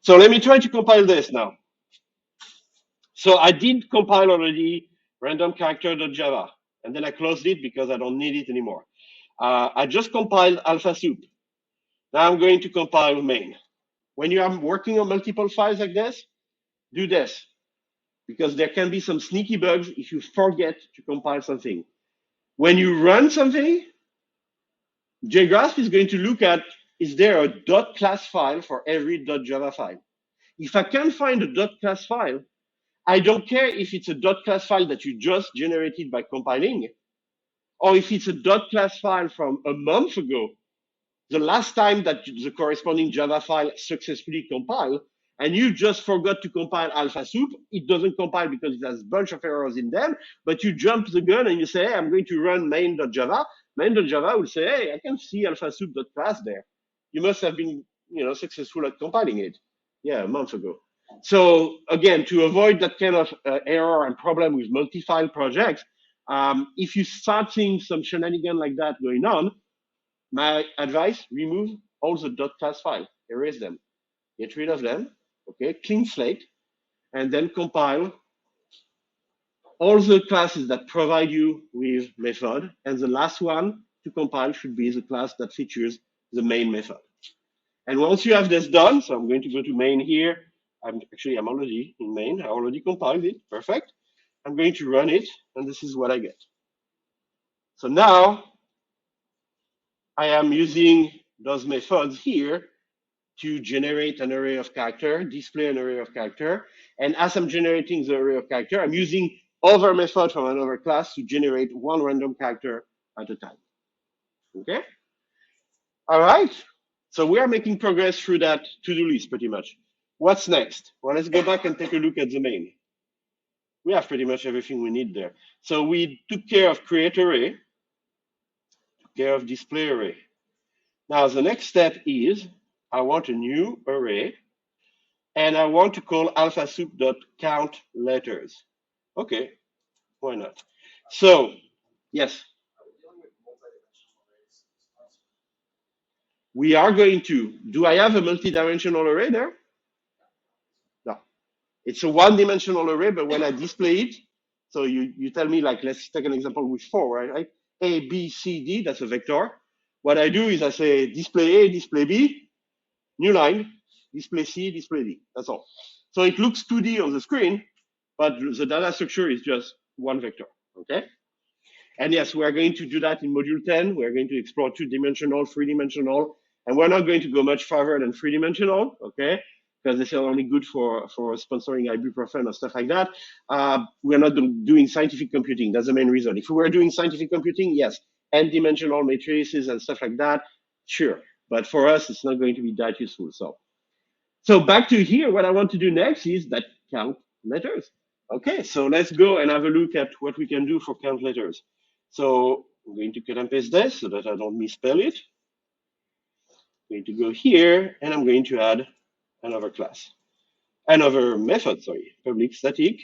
So let me try to compile this now. So I did compile already random character.java, and then I closed it because I don't need it anymore. I just compiled alphasoup. Now I'm going to compile main. When you are working on multiple files like this, do this, because there can be some sneaky bugs if you forget to compile something. When you run something, JGrasp is going to look at, is there a .class file for every .java file? If I can't find a .class file, I don't care if it's a .class file that you just generated by compiling, or if it's a .class file from a month ago, the last time that the corresponding Java file successfully compiled, and you just forgot to compile alphasoup, it doesn't compile because it has a bunch of errors in them, but you jump the gun and you say, hey, I'm going to run main.java. Main.java will say, hey, I can see alphasoup.class there. You must have been successful at compiling it. Yeah, a month ago. So again, to avoid that kind of error and problem with multi-file projects, if you start seeing some shenanigan like that going on, my advice, remove all the .class files, erase them, get rid of them, okay, clean slate, and then compile all the classes that provide you with method, and the last one to compile should be the class that features the main method. And once you have this done, so I'm going to go to main here, I'm already in main, I already compiled it, perfect. I'm going to run it, and this is what I get. So now, I am using those methods here to generate an array of character, display an array of character. And as I'm generating the array of character, I'm using other method from another class to generate one random character at a time. Okay? All right. So we are making progress through that to-do list pretty much. What's next? Well, let's go back and take a look at the main. We have pretty much everything we need there. So we took care of CreateArray, took care of DisplayArray. Now the next step is I want a new array and I want to call alphasoup.countLetters. Okay, why not? So, yes. We are going to. Do I have a multi-dimensional array there? No. It's a one-dimensional array, but when I display it, so you tell me, like, let's take an example with 4, right? A, B, C, D, that's a vector. What I do is I say display A, display B, new line, display C, display D. That's all. So it looks 2D on the screen, but the data structure is just one vector, okay? And yes, we are going to do that in module 10. We are going to explore 2-dimensional, 3-dimensional, and we're not going to go much farther than 3-dimensional, okay? Because this is only good for sponsoring ibuprofen or stuff like that. We're not doing scientific computing. That's the main reason. If we were doing scientific computing, yes, n-dimensional matrices and stuff like that, sure. But for us, it's not going to be that useful. So back to here, what I want to do next is that count letters. Okay, so let's go and have a look at what we can do for count letters. So I'm going to cut and paste this so that I don't misspell it. I'm going to go here and I'm going to add another class, another method, sorry, public static.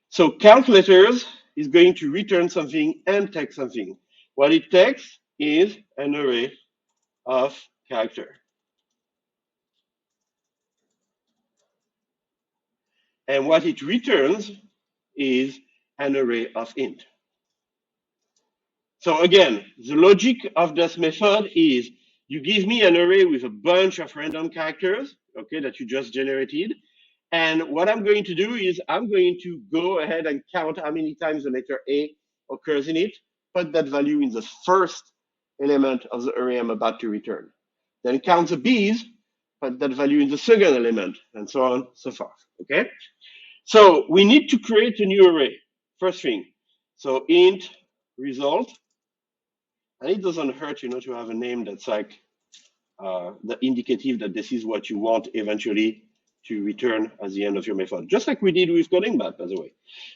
So count letters is going to return something and take something. What it takes is an array of character. And what it returns is an array of int. So again, the logic of this method is you give me an array with a bunch of random characters, okay, that you just generated. And what I'm going to do is I'm going to go ahead and count how many times the letter A occurs in it, put that value in the first element of the array I'm about to return. Then count the B's, put that value in the second element, and so on, so forth, okay? So we need to create a new array, first thing. So int result, and it doesn't hurt, to have a name that's like the indicative that this is what you want eventually to return at the end of your method, just like we did with CodingBat, by the way.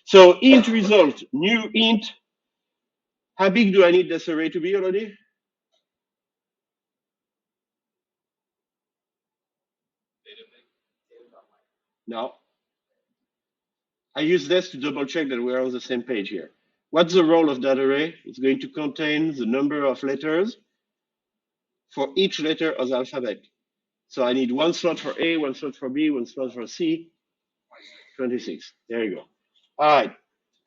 So int result, new int. How big do I need this array to be already? No. I use this to double check that we're on the same page here. What's the role of that array? It's going to contain the number of letters for each letter of the alphabet. So I need one slot for A, one slot for B, one slot for C, 26. There you go. All right.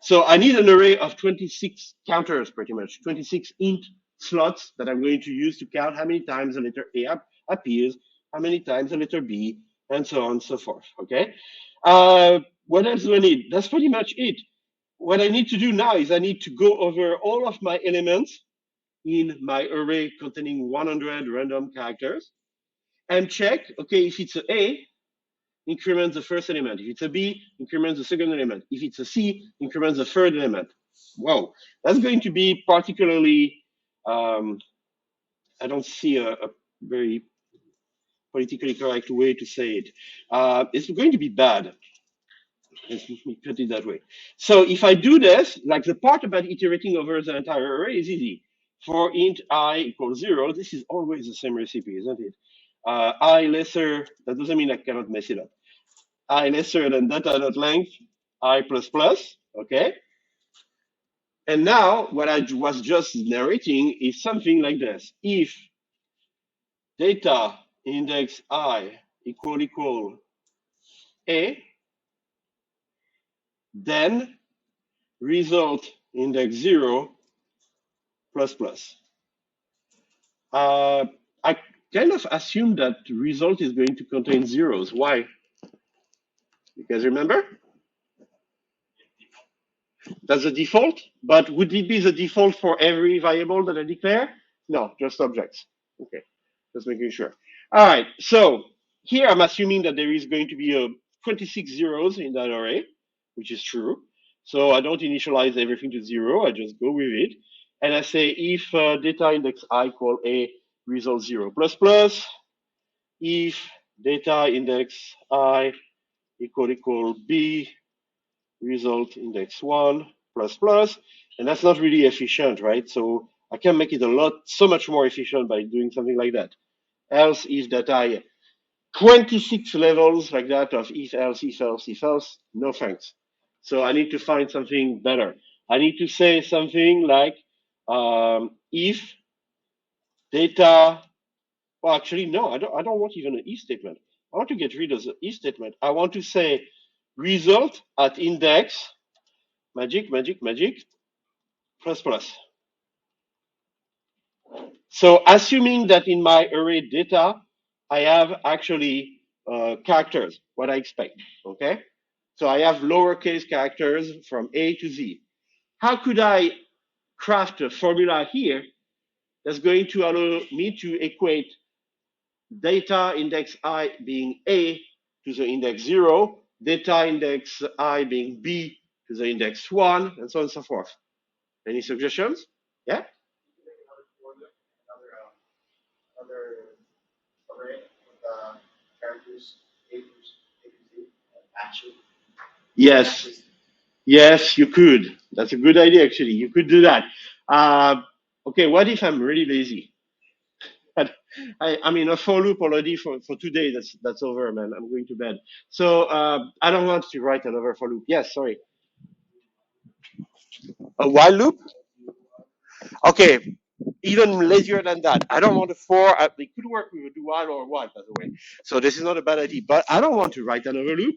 So I need an array of 26 counters, pretty much, 26 int slots that I'm going to use to count how many times the letter A appears, how many times the letter B, and so on and so forth, okay? What else do I need? That's pretty much it. What I need to do now is I need to go over all of my elements in my array containing 100 random characters and check, okay, if it's an A, increment the first element. If it's a B, increment the second element. If it's a C, increment the third element. Wow, that's going to be particularly, I don't see a very politically correct way to say it. It's going to be bad. Let me put it that way. So if I do this, like the part about iterating over the entire array is easy. For int I equals 0, this is always the same recipe, isn't it? I lesser, that doesn't mean I cannot mess it up. I lesser than data.length, I plus plus, okay? And now what I was just narrating is something like this. If data index I equal A, then result index 0 plus plus. I kind of assume that result is going to contain zeros. Why? You guys remember? That's the default, but would it be the default for every variable that I declare? No, just objects. Okay, just making sure. All right, so here I'm assuming that there is going to be 26 zeros in that array, which is true. So I don't initialize everything to 0, I just go with it. And I say if data index I equal A, result 0 plus plus, if data index I equal B, result index 1 plus plus, and that's not really efficient, right? So I can make it so much more efficient by doing something like that. Else if that I 26 levels like that of if else, if else, if else, no thanks. So I need to find something better. I need to say something like if data, well, actually, no, I don't want even an if statement. I want to get rid of the if statement. I want to say result at index magic, magic, magic, plus plus. So assuming that in my array data, I have actually characters, what I expect, okay? So I have lowercase characters from A to Z. How could I craft a formula here that's going to allow me to equate data index I being A to the index 0, data index I being B to the index 1, and so on and so forth? Any suggestions? Yeah? Another array with characters A to Z, matches. Yes. Yes, you could. That's a good idea, actually. You could do that. Okay, what if I'm really lazy? I mean, a for loop already for today, that's over, man. I'm going to bed. So I don't want to write another for loop. Yes, sorry. A while loop? Okay, even lazier than that. I don't want a for. It could work with a do while or while, by the way. So this is not a bad idea. But I don't want to write another loop.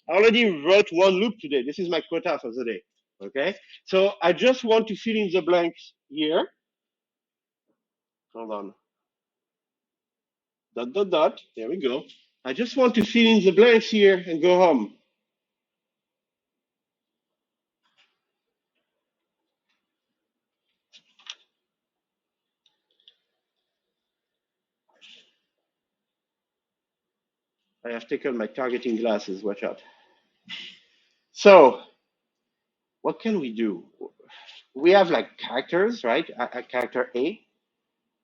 I already wrote one loop today. This is my quota for the day. Okay, so I just want to fill in the blanks here. Hold on. Dot, dot, dot. There we go. I just want to fill in the blanks here and go home. I have taken my targeting glasses. Watch out. So what can we do? We have like characters, right? A character A.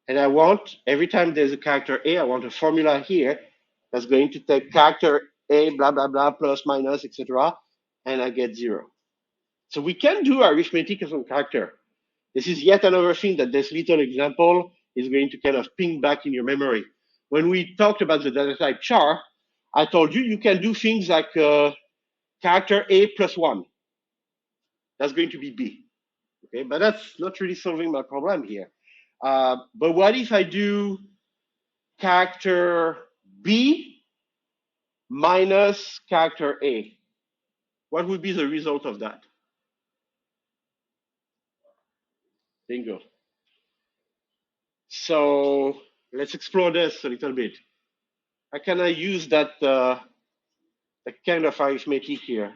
And I want, every time there's a character A, I want a formula here that's going to take character A, blah, blah, blah, plus, minus, etc. And I get 0. So we can do arithmetic as a character. This is yet another thing that this little example is going to kind of ping back in your memory. When we talked about the data type char, I told you can do things like character A plus 1. That's going to be B. Okay, but that's not really solving my problem here. But what if I do character B minus character A? What would be the result of that? Bingo. So let's explore this a little bit. How can I use that kind of arithmetic here?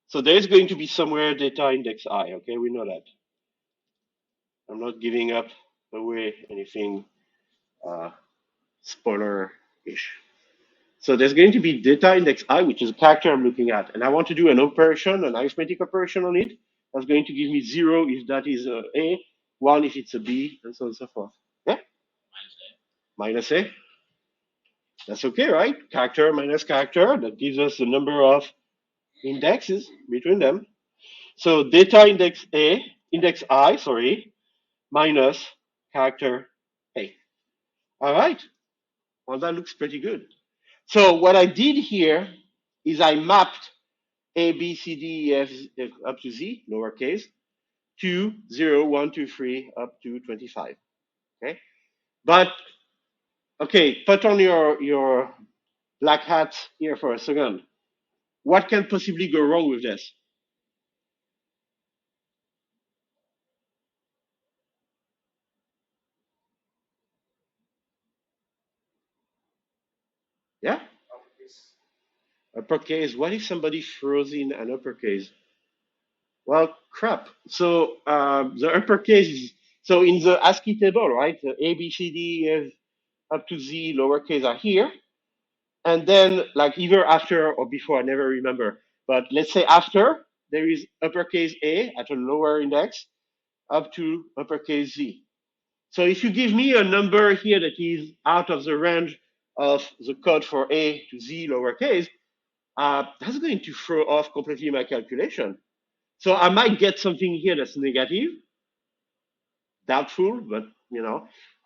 So there's going to be somewhere data index I, okay? We know that. I'm not giving up away anything spoiler-ish. So there's going to be data index I, which is a character I'm looking at. And I want to do an operation, an arithmetic operation on it. That's going to give me 0 if that is A, 1 if it's a B, and so on and so forth. Yeah? Minus A. That's okay, right? Character minus character. That gives us the number of indexes between them. So data index A, index I, sorry, minus character A. All right. Well, that looks pretty good. So what I did here is I mapped A, B, C, D, E, F up to Z, lowercase, to 0, 1, 2, 3, up to 25. Okay. But, okay, put on your black hat here for a second. What can possibly go wrong with this? Yeah? Uppercase. What if somebody throws in an uppercase? Well, crap. So the uppercase is, so in the ASCII table, right? The A, B, C, D, F, up to Z, lowercase are here. And then like either after or before, I never remember. But let's say after, there is uppercase A at a lower index up to uppercase Z. So if you give me a number here that is out of the range of the code for A to Z lowercase, that's going to throw off completely my calculation. So I might get something here that's negative, doubtful, but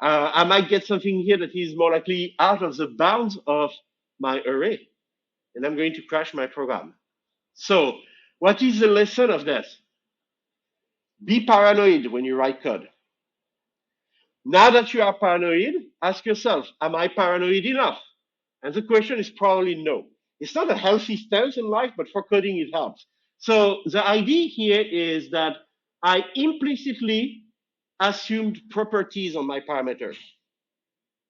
I might get something here that is more likely out of the bounds of my array, and I'm going to crash my program. So what is the lesson of this? Be paranoid when you write code. Now that you are paranoid, ask yourself, am I paranoid enough? And the question is probably no. It's not a healthy stance in life, but for coding it helps. So the idea here is that I implicitly assumed properties on my parameters.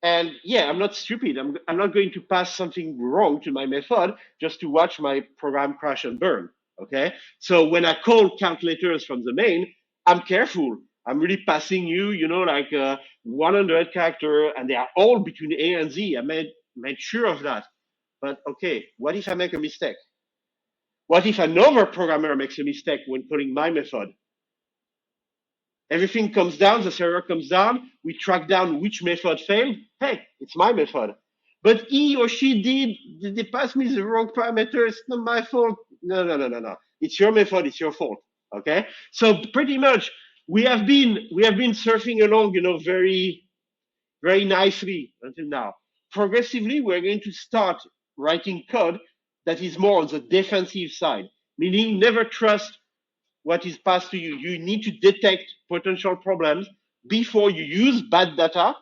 And yeah, I'm not stupid. I'm not going to pass something wrong to my method just to watch my program crash and burn. Okay. So when I call count letters from the main, I'm careful. I'm really passing you, like 100 character, and they are all between A and Z. I made sure of that. But okay, what if I make a mistake? What if another programmer makes a mistake when calling my method? Everything comes down, the server comes down, we track down which method failed. Hey, it's my method. But he or she they passed me the wrong parameter, it's not my fault. No. It's your method, it's your fault. Okay? So pretty much we have been surfing along, very, very nicely until now. Progressively, we're going to start writing code that is more on the defensive side, meaning never trust what is passed to you. You need to detect potential problems before you use bad data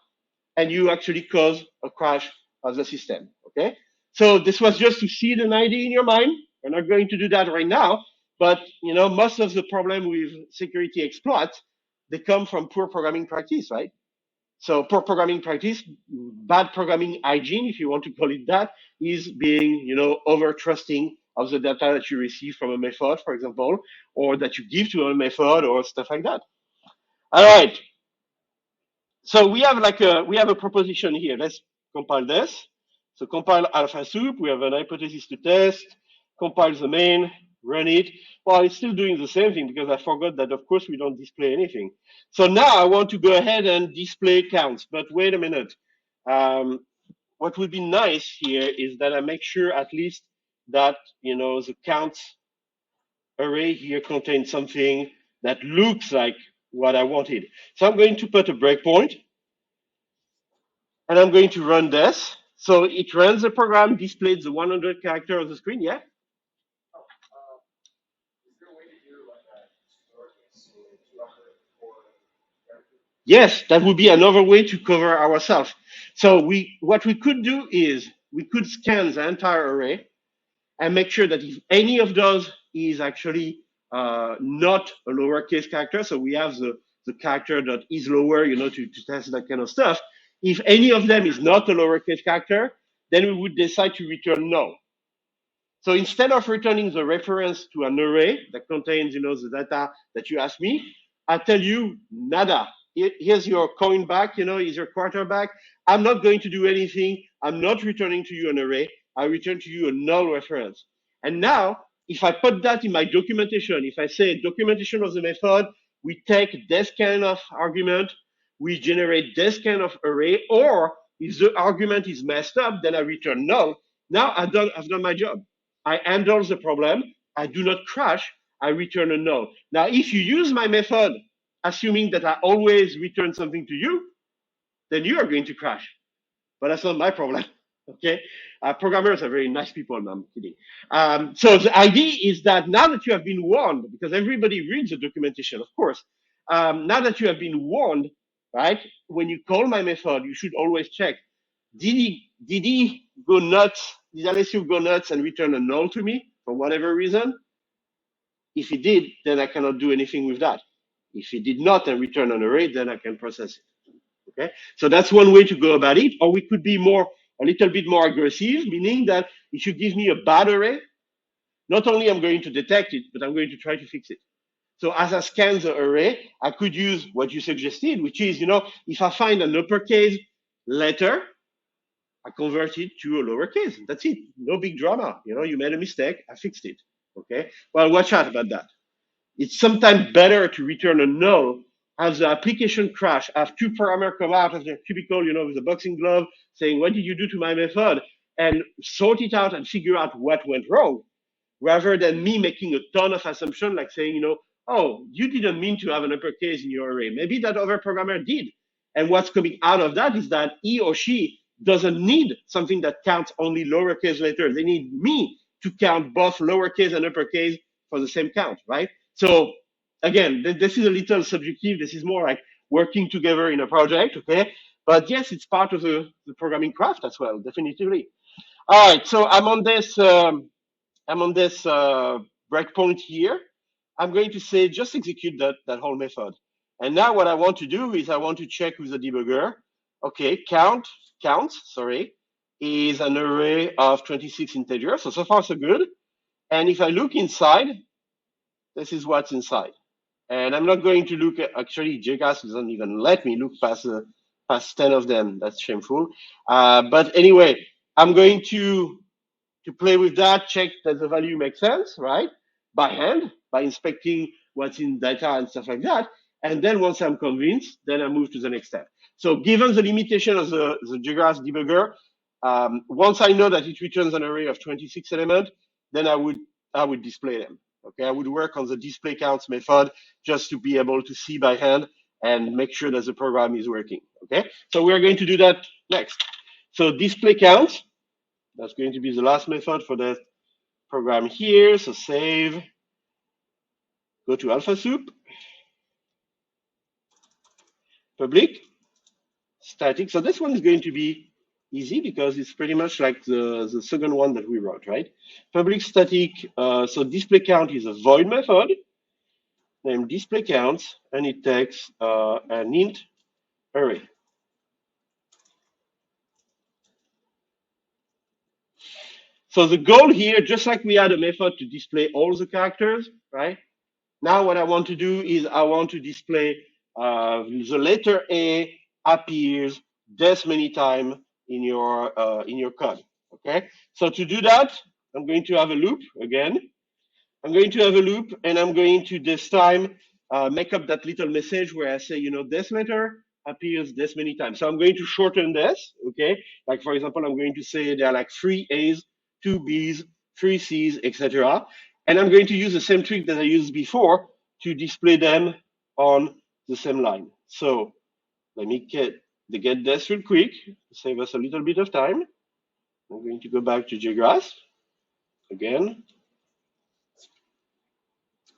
and you actually cause a crash of the system. Okay. So this was just to seed an idea in your mind. We're not going to do that right now, but most of the problem with security exploits, they come from poor programming practice, right? So poor programming practice, bad programming hygiene, if you want to call it that, is being, over trusting of the data that you receive from a method, for example, or that you give to a method or stuff like that. All right. So we have a proposition here. Let's compile this. So compile alpha soup. We have an hypothesis to test. Compile the main, run it. Well, it's still doing the same thing because I forgot that, of course, we don't display anything. So now I want to go ahead and display counts. But wait a minute. What would be nice here is that I make sure at least that, the counts array here contains something that looks like what I wanted. So I'm going to put a breakpoint and I'm going to run this. So it runs the program, displays the 100 character on the screen. Yeah. Yes, that would be another way to cover ourselves. So what we could do is we could scan the entire array and make sure that if any of those is actually not a lowercase character, so we have the character that is lower, to test that kind of stuff. If any of them is not a lowercase character, then we would decide to return null. So instead of returning the reference to an array that contains, the data that you asked me, I tell you nada. Here's your coin back, is your quarterback. I'm not going to do anything. I'm not returning to you an array. I return to you a null reference. And now, if I put that in my documentation, if I say documentation of the method, we take this kind of argument, we generate this kind of array, or if the argument is messed up, then I return null. Now I've done my job. I handle the problem. I do not crash. I return a null. Now, if you use my method, assuming that I always return something to you, then you are going to crash. But that's not my problem. Okay. Programmers are very nice people. No, I'm kidding. So the idea is that now that you have been warned, because everybody reads the documentation, of course, now that you have been warned, right? When you call my method, you should always check, did he go nuts? Did Alessio go nuts and return a null to me for whatever reason? If he did, then I cannot do anything with that. If he did not and return an array, then I can process it. Okay, so that's one way to go about it. Or we could be a little bit more aggressive, meaning that if you give me a bad array, not only I'm going to detect it, but I'm going to try to fix it. So as I scan the array, I could use what you suggested, which is, if I find an uppercase letter, I convert it to a lowercase. That's it. No big drama. You made a mistake. I fixed it. Okay. Well, watch out about that. It's sometimes better to return a null, have the application crash, have two parameters come out of the cubicle, with a boxing glove saying, what did you do to my method? and sort it out and figure out what went wrong, rather than me making a ton of assumption, like saying, oh, you didn't mean to have an uppercase in your array. Maybe that other programmer did. And what's coming out of that is that he or she doesn't need something that counts only lowercase letters. They need me to count both lowercase and uppercase for the same count, right? So again, this is a little subjective. This is more like working together in a project, okay? But yes, it's part of the programming craft as well, definitively. All right, so I'm on this breakpoint here. I'm going to say just execute that whole method. And now what I want to do is I want to check with the debugger. Okay, counts, is an array of 26 integers. So far so good. And if I look inside, this is what's inside. And I'm not going to look at, actually, JGAS doesn't even let me look past 10 of them. That's shameful. But anyway, I'm going to play with that, check that the value makes sense, right? By hand, by inspecting what's in data and stuff like that. And then once I'm convinced, then I move to the next step. So given the limitation of the JGRAPH debugger, once I know that it returns an array of 26 elements, then I would display them. Okay, I would work on the display counts method just to be able to see by hand and make sure that the program is working. Okay, so we're going to do that next. So display counts, that's going to be the last method for that program here. So save, go to AlphaSoup, public, static. So this one is going to be easy because it's pretty much like the second one that we wrote, right? Public static, so display count is a void method named display counts, and it takes an int array. So the goal here, just like we had a method to display all the characters, right? Now what I want to do is I want to display the letter A appears this many times in your code. Okay. So to do that, I'm going to have a loop again. I'm going to have a loop, and I'm going to this time make up that little message where I say, this letter appears this many times. So I'm going to shorten this. Okay. Like for example, I'm going to say there are like 3 A's, 2 B's, 3 C's, etc. And I'm going to use the same trick that I used before to display them on the same line. So let me get this real quick to save us a little bit of time. I'm going to go back to JGRAPH again.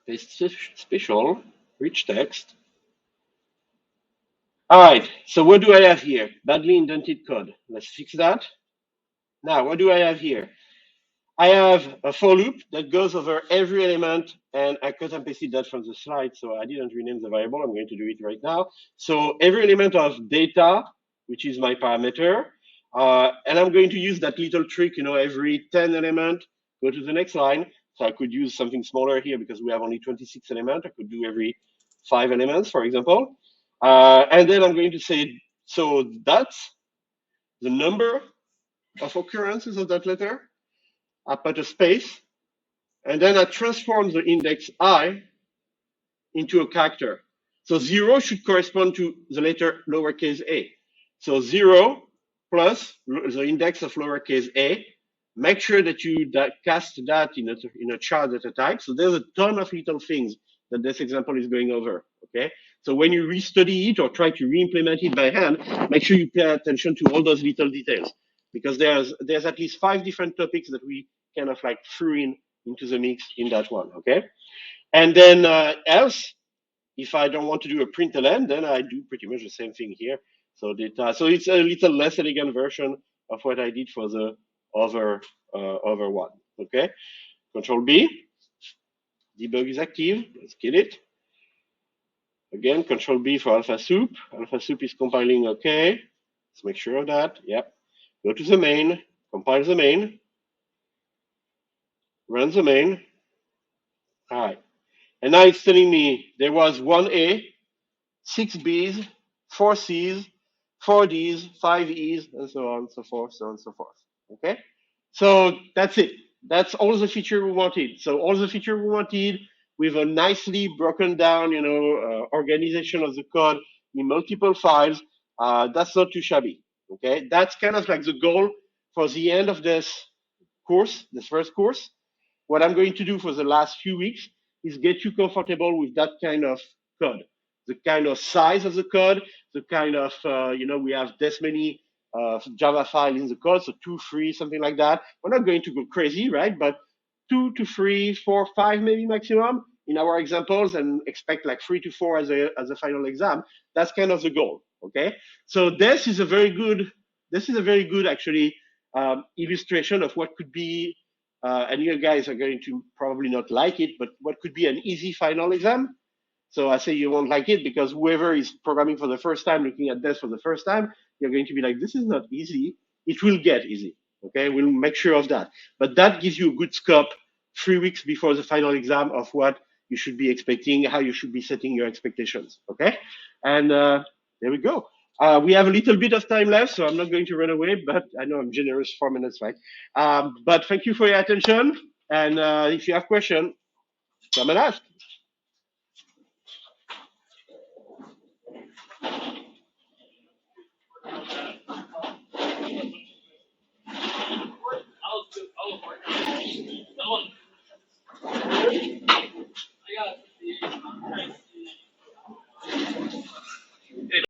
Paste special, rich text. All right, so what do I have here? Badly indented code. Let's fix that. Now, what do I have here? I have a for loop that goes over every element, and I cut and pasted that from the slide, so I didn't rename the variable. I'm going to do it right now. So every element of data, which is my parameter, and I'm going to use that little trick, every 10 element, go to the next line. So I could use something smaller here because we have only 26 elements. I could do every 5 elements, for example. And then I'm going to say, so that's the number of occurrences of that letter. I put a space, and then I transform the index I into a character. So 0 should correspond to the letter lowercase a. So 0 plus the index of lowercase a. Make sure that you cast that in a char data type. So there's a ton of little things that this example is going over. Okay. So when you restudy it or try to re-implement it by hand, make sure you pay attention to all those little details, because there's at least 5 different topics that we kind of like threw into the mix in that one. Okay. And then else, if I don't want to do a println, then I do pretty much the same thing here. So data. So it's a little less elegant version of what I did for the other one. Okay. Control B. Debug is active. Let's kill it. Again, Control B for AlphaSoup. AlphaSoup is compiling. Okay. Let's make sure of that. Yep. Go to the main. Compile the main. Run the main. All right. And now it's telling me there was 1 A, 6 B's, 4 C's, 4 D's, 5 E's, and so on, so forth, so on, and so forth. Okay? So that's it. That's all the feature we wanted. So all the feature we wanted with a nicely broken down, organization of the code in multiple files. That's not too shabby. Okay? That's kind of like the goal for the end of this course, this first course, what I'm going to do for the last few weeks is get you comfortable with that kind of code, the kind of size of the code, the kind of, we have this many Java files in the code, so 2, 3, something like that. We're not going to go crazy, right? But 2 to 3, 4, 5 maybe maximum in our examples, and expect like 3 to 4 as a final exam. That's kind of the goal, okay? So this is a very good actually illustration of what could be, and you guys are going to probably not like it, but what could be an easy final exam. So I say you won't like it because whoever is programming for the first time, looking at this for the first time, you're going to be like, this is not easy. It will get easy, okay? We'll make sure of that. But that gives you a good scope 3 weeks before the final exam of what you should be expecting, how you should be setting your expectations, okay? And there we go. We have a little bit of time left, so I'm not going to run away, but I know I'm generous, 4 minutes, right? But thank you for your attention. And if you have questions, come and ask.